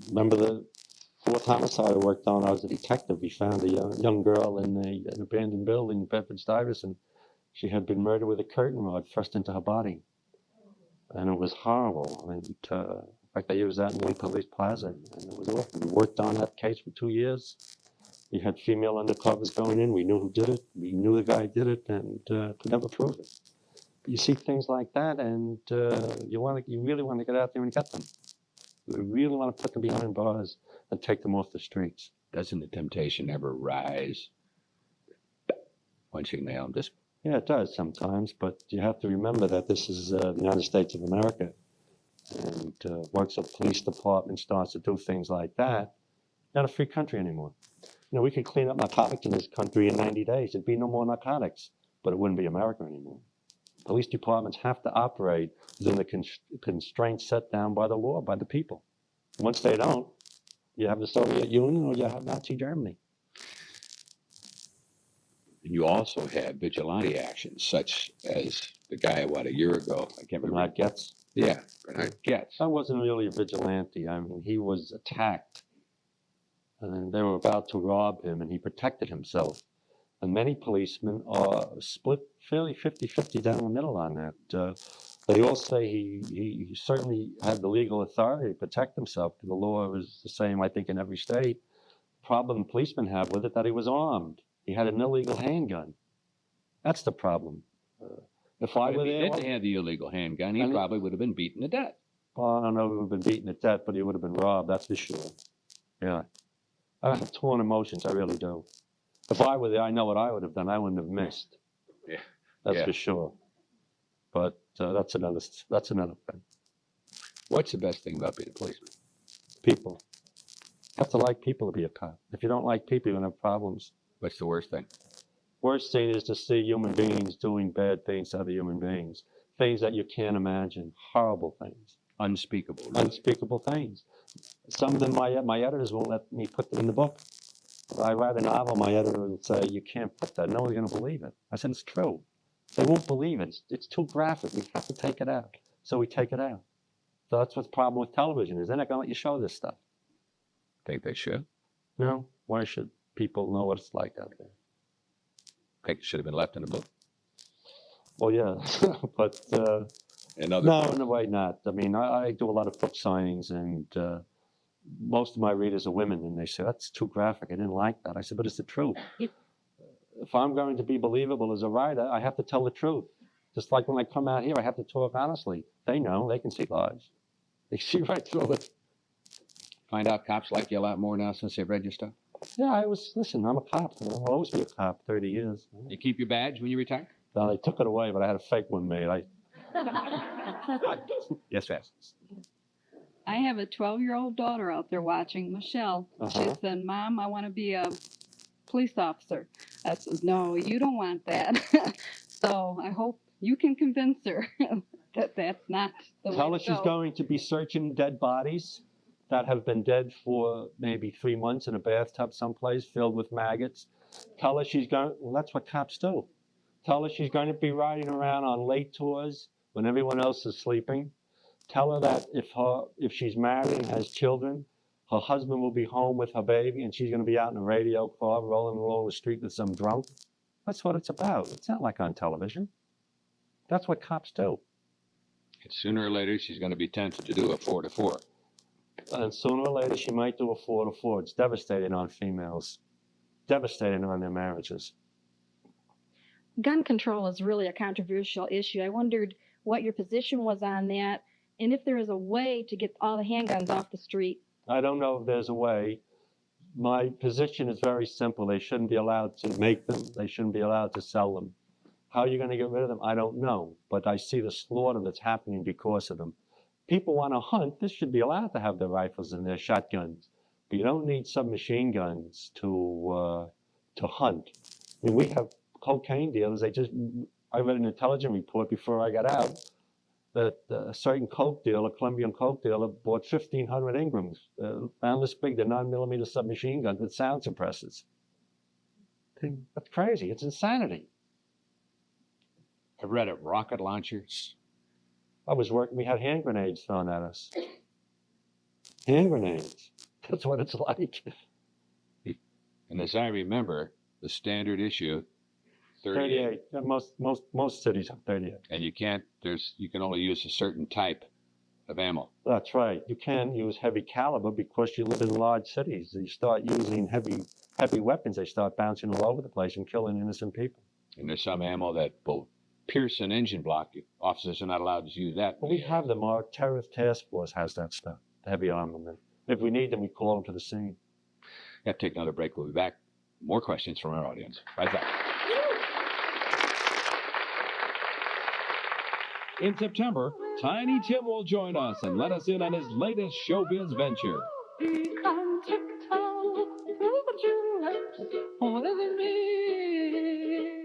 remember the fourth homicide I worked on. I was a detective. We found a young girl in an abandoned building in Bedford-Stuyvesant. She had been murdered with a curtain rod thrust into her body. And it was horrible. And, in fact, they used that in Wayne Police Plaza. And it was awful. We worked on that case for 2 years. We had female undercovers going in. We knew who did it. We knew the guy did it, and could never prove it. You see things like that, and you really want to get out there and get them. You really want to put them behind bars and take them off the streets. Doesn't the temptation ever rise once you nail them? Yeah, it does sometimes, but you have to remember that this is the United States of America. And once a police department starts to do things like that, not a free country anymore. You know, we could clean up narcotics in this country in 90 days. There'd be no more narcotics, but it wouldn't be America anymore. Police departments have to operate within the constraints set down by the law, by the people. Once they don't, you have the Soviet Union or you have Nazi Germany. And you also have vigilante actions, such as the guy, a year ago? I can't remember. Bernard Goetz? Yeah, Bernard Goetz. I wasn't really a vigilante. I mean, he was attacked, and they were about to rob him, and he protected himself. And many policemen are split fairly 50-50 down the middle on that. They all say he certainly had the legal authority to protect himself. The law was the same, I think, in every state. The problem policemen have with it that he was armed. He had an illegal handgun. That's the problem. If I were there, he didn't have the illegal handgun, he probably would have been beaten to death. Well, I don't know if he would have been beaten to death, but he would have been robbed, that's for sure. Yeah. I have torn emotions, I really do. If I were there, I know what I would have done. I wouldn't have missed. Yeah. That's for sure. But that's another thing. What's the best thing about being a policeman? People. You have to like people to be a cop. If you don't like people, you're going to have problems. What's the worst thing? Worst thing is to see human beings doing bad things to other human beings. Things that you can't imagine. Horrible things. Unspeakable. Really. Unspeakable things. Some of them, my editors won't let me put them in the book. If I write a novel, my editor will say, you can't put that. No one's going to believe it. I said, it's true. They won't believe it. It's too graphic. We have to take it out. So we take it out. So that's what's the problem with television, is they're not going to let you show this stuff. Think they should? No. Why should people know what it's like out there? Think it should have been left in a book? Well, yeah. But no, in a way not. I mean, I do a lot of book signings, and most of my readers are women, and they say, that's too graphic. I didn't like that. I said, but it's the truth. If I'm going to be believable as a writer, I have to tell the truth. Just like when I come out here, I have to talk honestly. They know. They can see lies. They see right through it. Find out cops like you a lot more now since they've read your stuff? Yeah, listen, I'm a cop. I'll always be a cop, 30 years. You keep your badge when you retire? Well, they took it away, but I had a fake one made. Yes, Fast. I have a 12-year-old daughter out there watching, Michelle. She said, Mom, I want to be a police officer. I said, no, you don't want that. So I hope you can convince her that that's not the way to go. Tell her she's going to be searching dead bodies that have been dead for maybe 3 months in a bathtub someplace filled with maggots. Tell her she's going, well, that's what cops do. Tell her she's going to be riding around on late tours when everyone else is sleeping. Tell her that if she's married and has children, her husband will be home with her baby and she's going to be out in a radio car rolling along the street with some drunk. That's what it's about. It's not like on television. That's what cops do. And sooner or later, she's going to be tempted to do a 4-to-4. And sooner or later, she might do a 4-to-4. It's devastating on females. Devastating on their marriages. gun control is really a controversial issue. I wondered what your position was on that, and if there is a way to get all the handguns off the street. I don't know if there's a way. My position is very simple. They shouldn't be allowed to make them. They shouldn't be allowed to sell them. How you're going to get rid of them, I don't know. But I see the slaughter that's happening because of them. People want to hunt. This should be allowed to have their rifles and their shotguns. But you don't need submachine guns to hunt. I mean, we have cocaine dealers. I read an intelligence report before I got out that a certain coke dealer, Colombian coke dealer, bought 1,500 Ingrams, found this big, the 9mm submachine guns with sound suppressors. That's crazy. It's insanity. I've read of rocket launchers. We had hand grenades thrown at us. Hand grenades. That's what it's like. And as I remember, the standard issue, 38. Yeah, most cities have 38. And you can only use a certain type of ammo. That's right. You can use heavy caliber because you live in large cities. You start using heavy weapons, they start bouncing all over the place and killing innocent people. And there's some ammo that will pierce an engine block. Officers are not allowed to use that. Well, we have them. Our terrorist task force has that stuff, the heavy armament. If we need them, we call them to the scene. We have to take another break. We'll be back. More questions from our audience. Right back. In September, Tiny Tim will join us and let us in on his latest showbiz venture.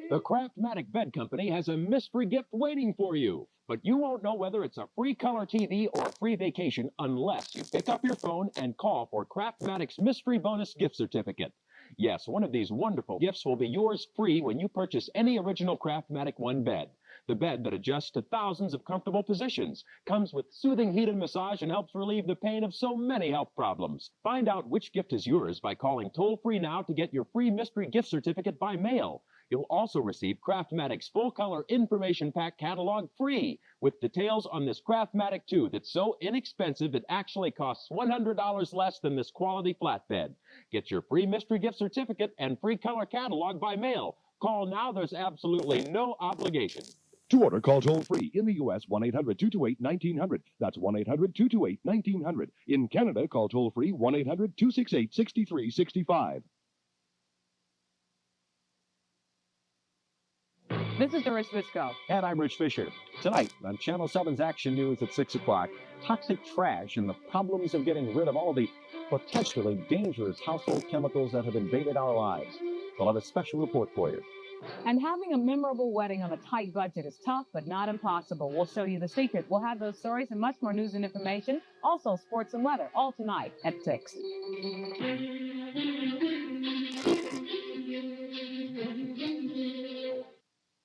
The Craftmatic Bed Company has a mystery gift waiting for you, but you won't know whether it's a free color TV or a free vacation unless you pick up your phone and call for Craftmatic's mystery bonus gift certificate. Yes, one of these wonderful gifts will be yours free when you purchase any original Craftmatic One bed. The bed that adjusts to thousands of comfortable positions, comes with soothing heat and massage, and helps relieve the pain of so many health problems. Find out which gift is yours by calling toll-free now to get your free mystery gift certificate by mail. You'll also receive Craftmatic's full-color information pack catalog free, with details on this Craftmatic 2 that's so inexpensive it actually costs $100 less than this quality flatbed. Get your free mystery gift certificate and free color catalog by mail. Call now. There's absolutely no obligation. To order, call toll-free. In the U.S., 1-800-228-1900. That's 1-800-228-1900. In Canada, call toll-free 1-800-268-6365. This is Doris Visco. And I'm Rich Fisher. Tonight on Channel 7's Action News at 6 o'clock, toxic trash and the problems of getting rid of all the potentially dangerous household chemicals that have invaded our lives. We'll have a special report for you. And having a memorable wedding on a tight budget is tough, but not impossible. We'll show you the secret. We'll have those stories and much more news and information. Also, sports and weather, all tonight at 6.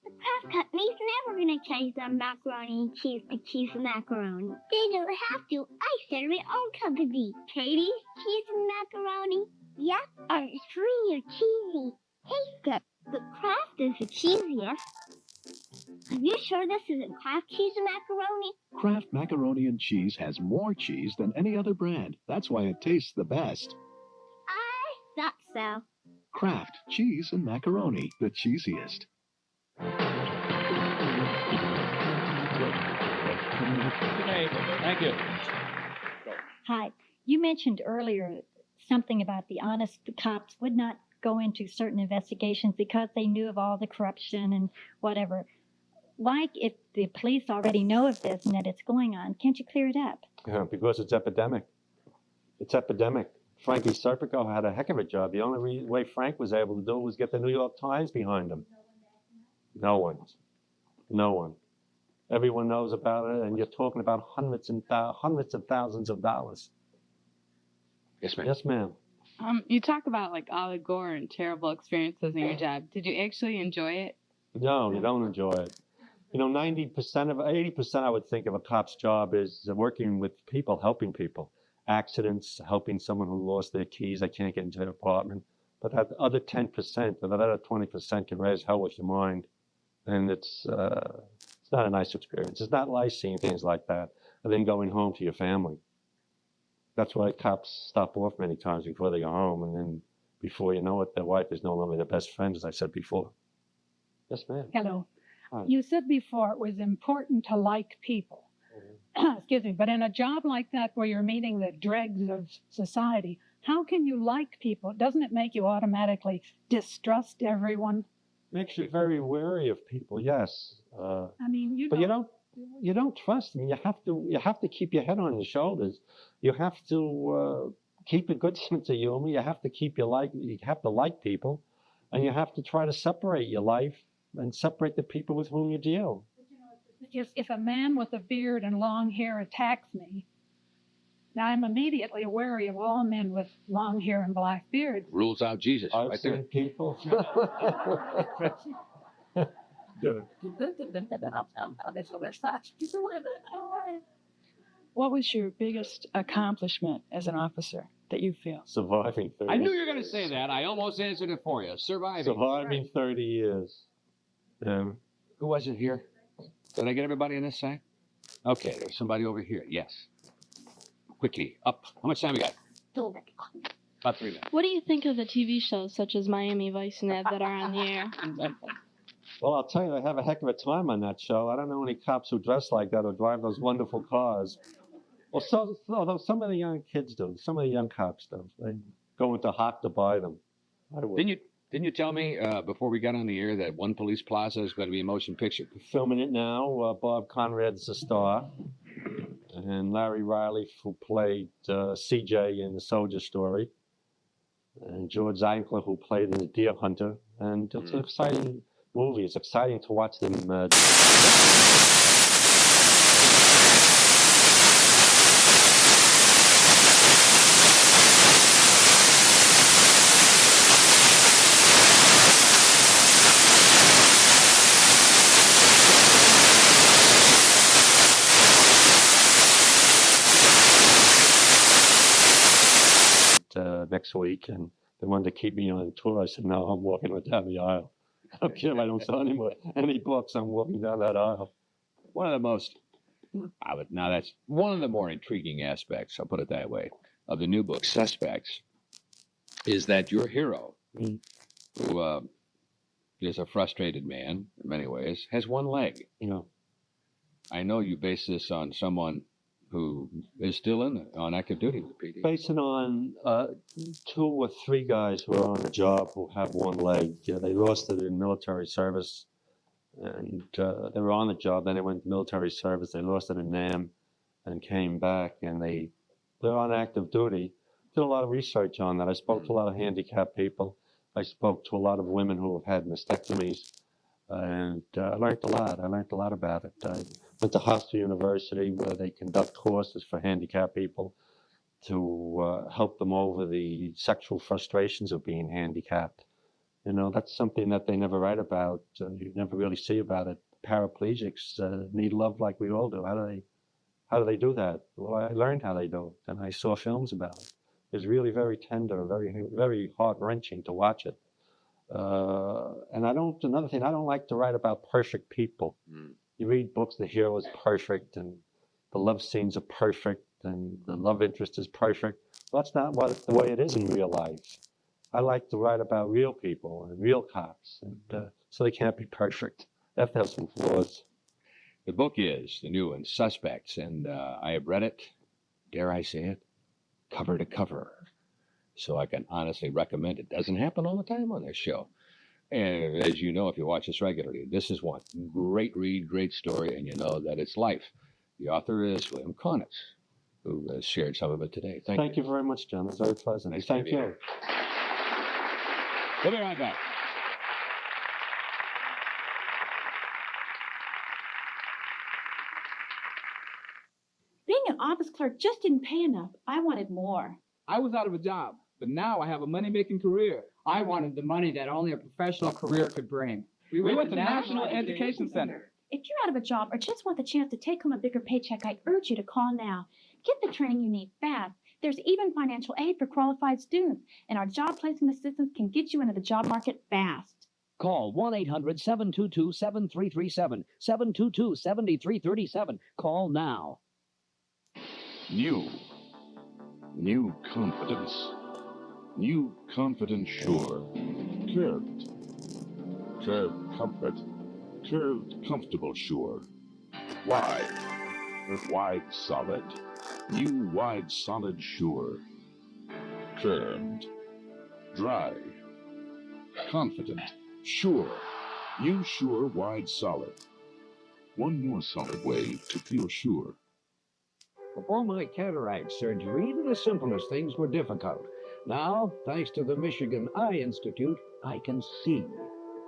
Kraft Company's never gonna change their macaroni and cheese to cheese and macaroni. They don't have to. I started my own company. Katie's Cheese and Macaroni. Yep, and it's free or cheesy. Taste it. The Kraft is the cheesiest. Are you sure this isn't Kraft cheese and macaroni? Kraft macaroni and cheese has more cheese than any other brand. That's why it tastes the best. I thought so. Kraft cheese and macaroni, the cheesiest. Okay, thank you. Hi. You mentioned earlier something about the honest cops would not go into certain investigations because they knew of all the corruption and whatever. Why, if the police already know of this and that it's going on, can't you clear it up? Yeah, because it's epidemic. It's epidemic. Frankie Serpico had a heck of a job. The only way Frank was able to do it was get the New York Times behind him. No one. No one. Everyone knows about it, and you're talking about hundreds of thousands of dollars. Yes, ma'am. Yes, ma'am. You talk about like all the gore and terrible experiences in your job. Did you actually enjoy it? No, you don't enjoy it. You know, 80% I would think of a cop's job is working with people, helping people. Accidents, helping someone who lost their keys, they can't get into their apartment. But that other 10%, or that other 20% can raise hell with your mind. And it's not a nice experience. It's not nice seeing things like that and then going home to your family. That's why cops stop off many times before they go home, and then before you know it, their wife is no longer their best friend, as I said before. Yes, ma'am. Hello. Hi. You said before it was important to like people. Excuse me. But in a job like that where you're meeting the dregs of society, how can you like people? Doesn't it make you automatically distrust everyone? Makes you very wary of people. Yes. I mean, you But don't. you don't trust them. You have to keep your head on your shoulders. You have to keep a good sense of humor. You have to you have to like people, and you have to try to separate your life and separate the people with whom you deal. If a man with a beard and long hair attacks me, now I'm immediately wary of all men with long hair and black beards. Rules out Jesus. I've right seen there. people. What was your biggest accomplishment as an officer that you feel? Surviving 30. I knew you were going to say that. I almost answered it for you. Surviving 30 years. Who was it here? Did I get everybody on this side? Okay, there's somebody over here. Yes. Quickly, up. How much time we got? About 3 minutes. What do you think of the TV shows such as Miami Vice and that are on the air? Well, I'll tell you, I have a heck of a time on that show. I don't know any cops who dress like that or drive those wonderful cars. Well, although some of the young kids do. Some of the young cops do. They go into Hop to buy them. I would. Didn't you tell me before we got on the air that One Police Plaza is going to be a motion picture? Filming it now. Bob Conrad's the star. And Larry Riley, who played CJ in The Soldier Story. And George Eichler, who played in The Deer Hunter. And it's an exciting movie. It's exciting to watch them. Next week, and they wanted to keep me on tour. I said, no, I'm walking down the aisle. I don't care if I don't sell any books. I'm walking down that aisle. One of the most, that's one of the more intriguing aspects, I'll put it that way, of the new book, Suspects, is that your hero, who is a frustrated man in many ways, has one leg. I know you base this on someone who is still on active duty with PD. Based it on 2 or 3 guys who are on the job who have one leg. They lost it in military service, and they were on the job. Then they went to military service. They lost it in NAM and came back, and they're on active duty. Did a lot of research on that. I spoke to a lot of handicapped people. I spoke to a lot of women who have had mastectomies, and I learned a lot. I learned a lot about it. I went to Hofstra University, where they conduct courses for handicapped people to help them over the sexual frustrations of being handicapped. That's something that they never write about. You never really see about it. Paraplegics need love like we all do. How do they do that? Well, I learned how they do it, and I saw films about it. It's really very tender, very, very heart-wrenching to watch it. And another thing, I don't like to write about perfect people. You read books, the hero is perfect, and the love scenes are perfect, and the love interest is perfect. Well, that's not the way it is in real life. I like to write about real people and real cops, and so they can't be perfect. They have to have some flaws. The book is the new one, Suspects, and I have read it, dare I say it, cover to cover. So I can honestly recommend it. Doesn't happen all the time on this show. And as you know, if you watch us regularly, this is one great read, great story, and you know that it's life. The author is William Conitz, who has shared some of it today. Thank you very much, John. It's very pleasant. Nice Thank to meet you. We'll be right back. Being an office clerk just didn't pay enough. I wanted more. I was out of a job, but now I have a money-making career. I wanted the money that only a professional career could bring. We went to National Education Center. If you're out of a job or just want the chance to take home a bigger paycheck, I urge you to call now. Get the training you need fast. There's even financial aid for qualified students, and our job placement assistance can get you into the job market fast. Call 1-800-722-7337, 722-7337. Call now. New confidence. New confidence sure. Curved comfort. Curved, comfortable, sure. Wide. Wide, solid. New wide, solid, sure. Curved. Dry. Confident. Sure. New sure, wide, solid. One more solid way to feel sure. Before my cataract surgery, even the simplest things were difficult. Now, thanks to the Michigan Eye Institute, I can see.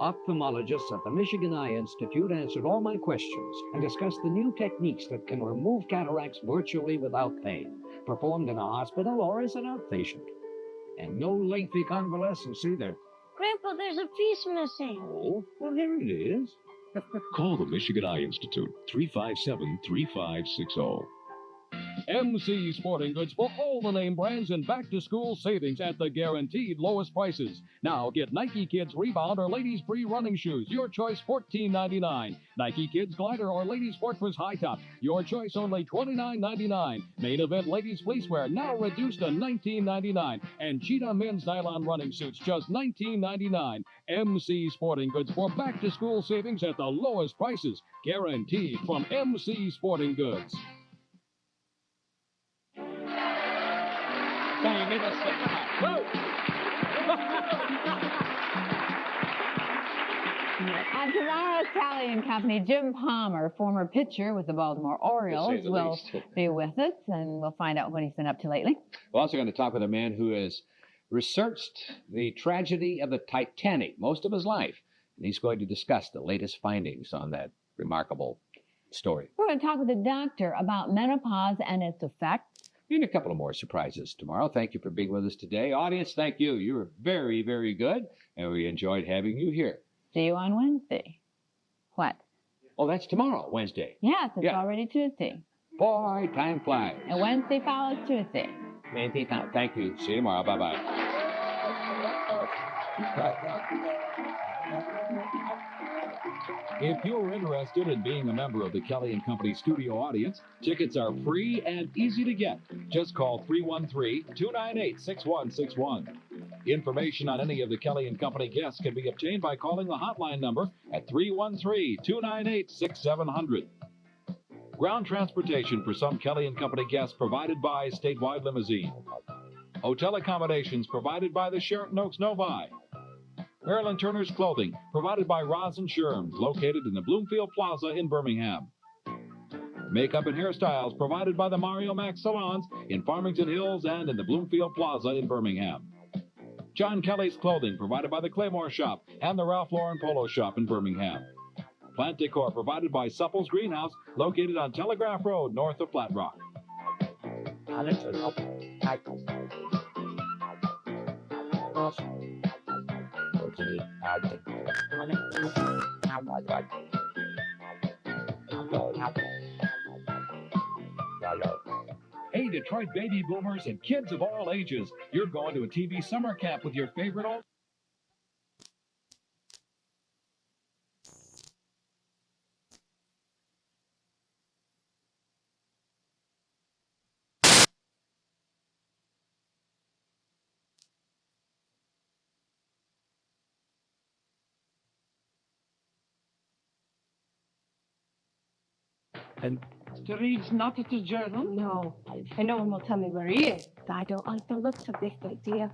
Ophthalmologists at the Michigan Eye Institute answered all my questions and discussed the new techniques that can remove cataracts virtually without pain, performed in a hospital or as an outpatient. And no lengthy convalescence either. Grandpa, there's a piece missing. Oh, well, here it is. Call the Michigan Eye Institute, 357-3560. MC Sporting Goods for all the name brands and back-to-school savings at the guaranteed lowest prices. Now get Nike Kids Rebound or Ladies Free running shoes. Your choice $14.99. Nike Kids Glider or Ladies Fortress High Top. Your choice only $29.99. Main Event Ladies Fleecewear now reduced to $19.99. And Cheetah Men's Nylon running suits just $19.99. MC Sporting Goods for back-to-school savings at the lowest prices. Guaranteed from MC Sporting Goods. Can you give us the On tomorrow's Kelly and Company, Jim Palmer, former pitcher with the Baltimore Orioles, will be with us, and we'll find out what he's been up to lately. We're also going to talk with a man who has researched the tragedy of the Titanic most of his life, and he's going to discuss the latest findings on that remarkable story. We're going to talk with a doctor about menopause and its effects. And a couple of more surprises tomorrow. Thank you for being with us today. Audience, thank you. You were very, very good, and we enjoyed having you here. See you on Wednesday. What? Oh, that's tomorrow, Wednesday. Yes, it's already Tuesday. Boy, time flies. And Wednesday follows Tuesday. Wednesday, thank you. See you tomorrow. Bye-bye. If you're interested in being a member of the Kelly and Company studio audience, tickets are free and easy to get. Just call 313-298-6161. Information on any of the Kelly and Company guests can be obtained by calling the hotline number at 313-298-6700. Ground transportation for some Kelly and Company guests provided by Statewide Limousine. Hotel accommodations provided by the Sheraton Oaks Novi. Marilyn Turner's Clothing, provided by Roz and Sherms, located in the Bloomfield Plaza in Birmingham. Makeup and hairstyles provided by the Mario Max Salons in Farmington Hills and in the Bloomfield Plaza in Birmingham. John Kelly's Clothing, provided by the Claymore Shop and the Ralph Lauren Polo Shop in Birmingham. Plant decor provided by Supple's Greenhouse, located on Telegraph Road, north of Flat Rock. Hey, Detroit baby boomers and kids of all ages, you're going to a TV summer camp with your favorite old... And Mr. Reed's not at the journal? No, and no one will tell me where he is. I don't like the looks of this, dear.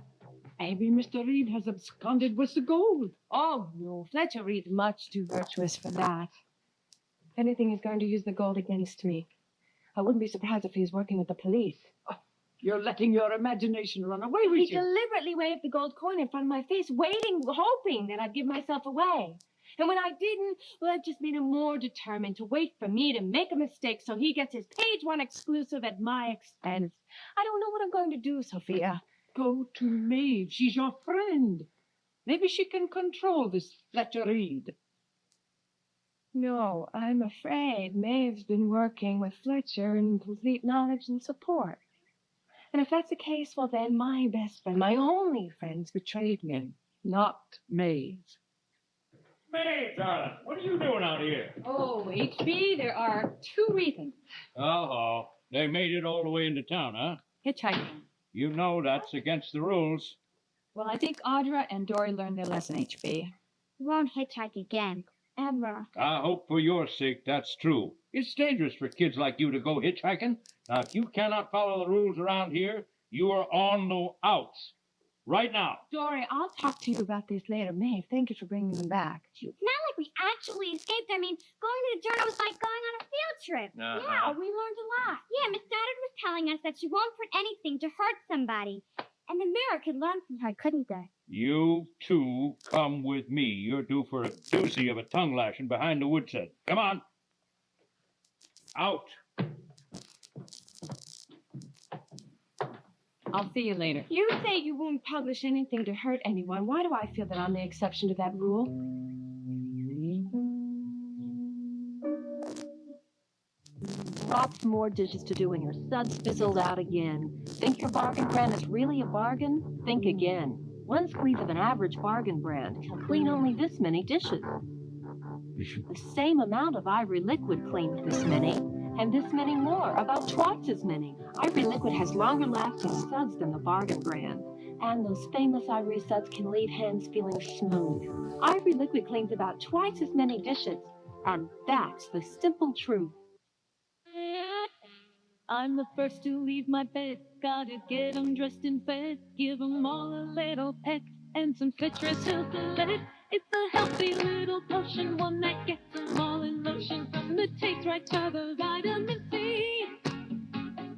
Maybe Mr. Reed has absconded with the gold. Oh, no, Fletcher Reed's much too virtuous for that. If anything, he's going to use the gold against me. I wouldn't be surprised if he's working with the police. Oh, you're letting your imagination run away with He you. deliberately waved the gold coin in front of my face, waiting, hoping that I'd give myself away. And when I didn't, well, that just made him more determined to wait for me to make a mistake so he gets his page one exclusive at my expense. I don't know what I'm going to do, Sophia. Go to Maeve. She's your friend. Maybe she can control this Fletcher Reed. No, I'm afraid Maeve's been working with Fletcher in complete knowledge and support. And if that's the case, well, then my best friend, my only friend's betrayed me. Not Maeve. Maeve, darling, what are you doing out here? Oh, HB, there are two reasons. Oh, they made it all the way into town, huh? Hitchhiking. You know that's against the rules. Well, I think Audra and Dory learned their lesson, HB. Won't hitchhike again. Ever. I hope for your sake that's true. It's dangerous for kids like you to go hitchhiking. Now, if you cannot follow the rules around here, you are on the outs. Right now. Dory, I'll talk to you about this later. Maeve, thank you for bringing them back. It's not like we actually escaped. I mean, going to the journal was like going on a field trip. Uh-huh. Yeah, we learned a lot. Yeah, Miss Goddard was telling us that she won't print anything to hurt somebody. And the mirror could learn from her, couldn't they? You two come with me. You're due for a doozy of a tongue lashing behind the woodset. Come on. Out. I'll see you later. You say you won't publish anything to hurt anyone. Why do I feel that I'm the exception to that rule? Lots more dishes to do and your suds fizzled out again. Think your bargain brand is really a bargain? Think again. One squeeze of an average bargain brand can clean only this many dishes. The same amount of Ivory liquid cleans this many, and this many more, about twice as many. Ivory liquid has longer lasting suds than the bargain brand, and those famous Ivory suds can leave hands feeling smooth. Ivory liquid cleans about twice as many dishes, and that's the simple truth. I'm the first to leave my bed. Gotta get 'em dressed and fed. Give 'em all a little peck and some citrus hill select. It's a healthy little potion, one that gets 'em all in motion. From the taste right to the vitamin C.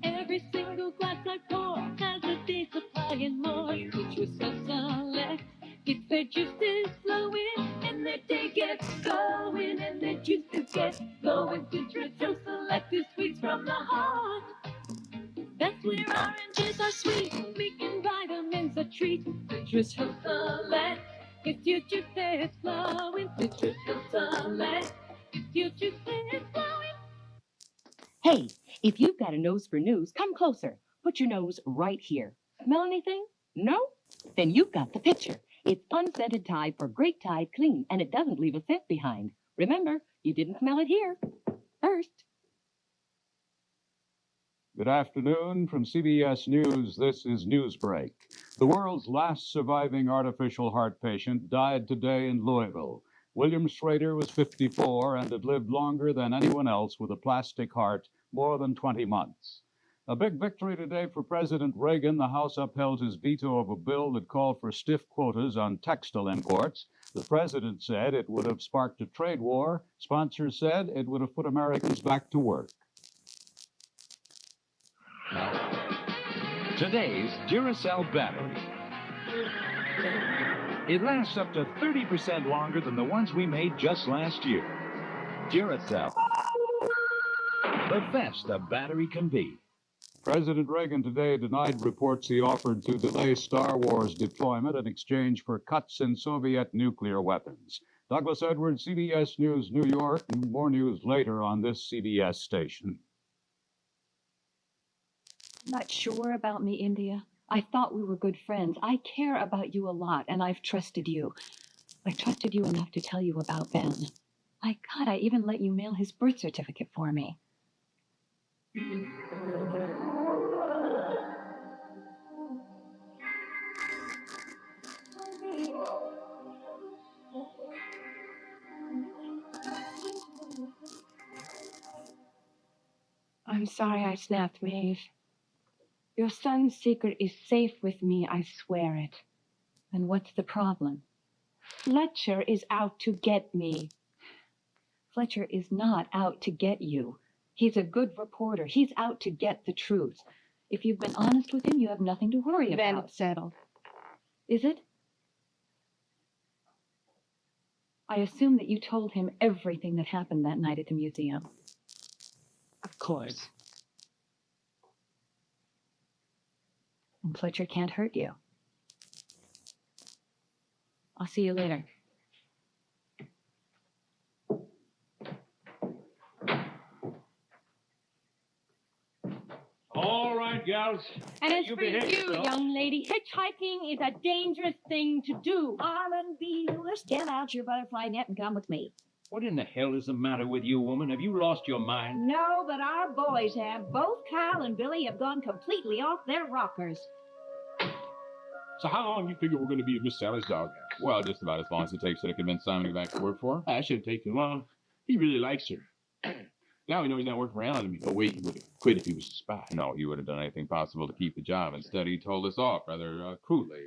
Every single glass I pour has a day supply and more. Citrus hill select. Gets their juices flowing and their day gets going and their juices get going. Citrus hill select is sweets from the heart. That's where oranges are sweet, making vitamins a treat. Citrus hill select gets your juices flowing. Citrus hill select gets your juices flowing. Hey, if you've got a nose for news, come closer. Put your nose right here. Smell anything? No? Then you've got the picture. It's unscented Tide for great Tide clean, and it doesn't leave a scent behind. Remember, you didn't smell it here. First. Good afternoon from CBS News. This is Newsbreak. The world's last surviving artificial heart patient died today in Louisville. William Schrader was 54 and had lived longer than anyone else with a plastic heart, more than 20 months. A big victory today for President Reagan. The House upheld his veto of a bill that called for stiff quotas on textile imports. The president said it would have sparked a trade war. Sponsors said it would have put Americans back to work. Today's Duracell battery. It lasts up to 30% longer than the ones we made just last year. Duracell. The best a battery can be. President Reagan today denied reports he offered to delay Star Wars deployment in exchange for cuts in Soviet nuclear weapons. Douglas Edwards, CBS News, New York, and more news later on this CBS station. Not sure about me, India. I thought we were good friends. I care about you a lot, and I've trusted you. I trusted you enough to tell you about Ben. My God, I even let you mail his birth certificate for me. I'm sorry I snapped, Maeve. Your son's secret is safe with me, I swear it. Then what's the problem? Fletcher is out to get me. Fletcher is not out to get you. He's a good reporter. He's out to get the truth. If you've been honest with him, you have nothing to worry about. Then it's settled. Is it? I assume that you told him everything that happened that night at the museum. Of course. And Fletcher can't hurt you. I'll see you later. All right, gals. And as You for behave you, yourself. young lady, hitchhiking is a dangerous thing to do. Armand B., let's get out your butterfly net and come with me. What in the hell is the matter with you, woman? Have you lost your mind? No, but our boys have. Both Kyle and Billy have gone completely off their rockers. So how long you figure we're going to be at Miss Sally's doghouse? Well, just about as long as it takes her to convince Simon to go back to work for her. That shouldn't take too long. He really likes her. Now we know he's not working for Alan and me. Oh, wait, he would have quit if he was a spy. No, he would have done anything possible to keep the job. Instead, he told us off rather crudely.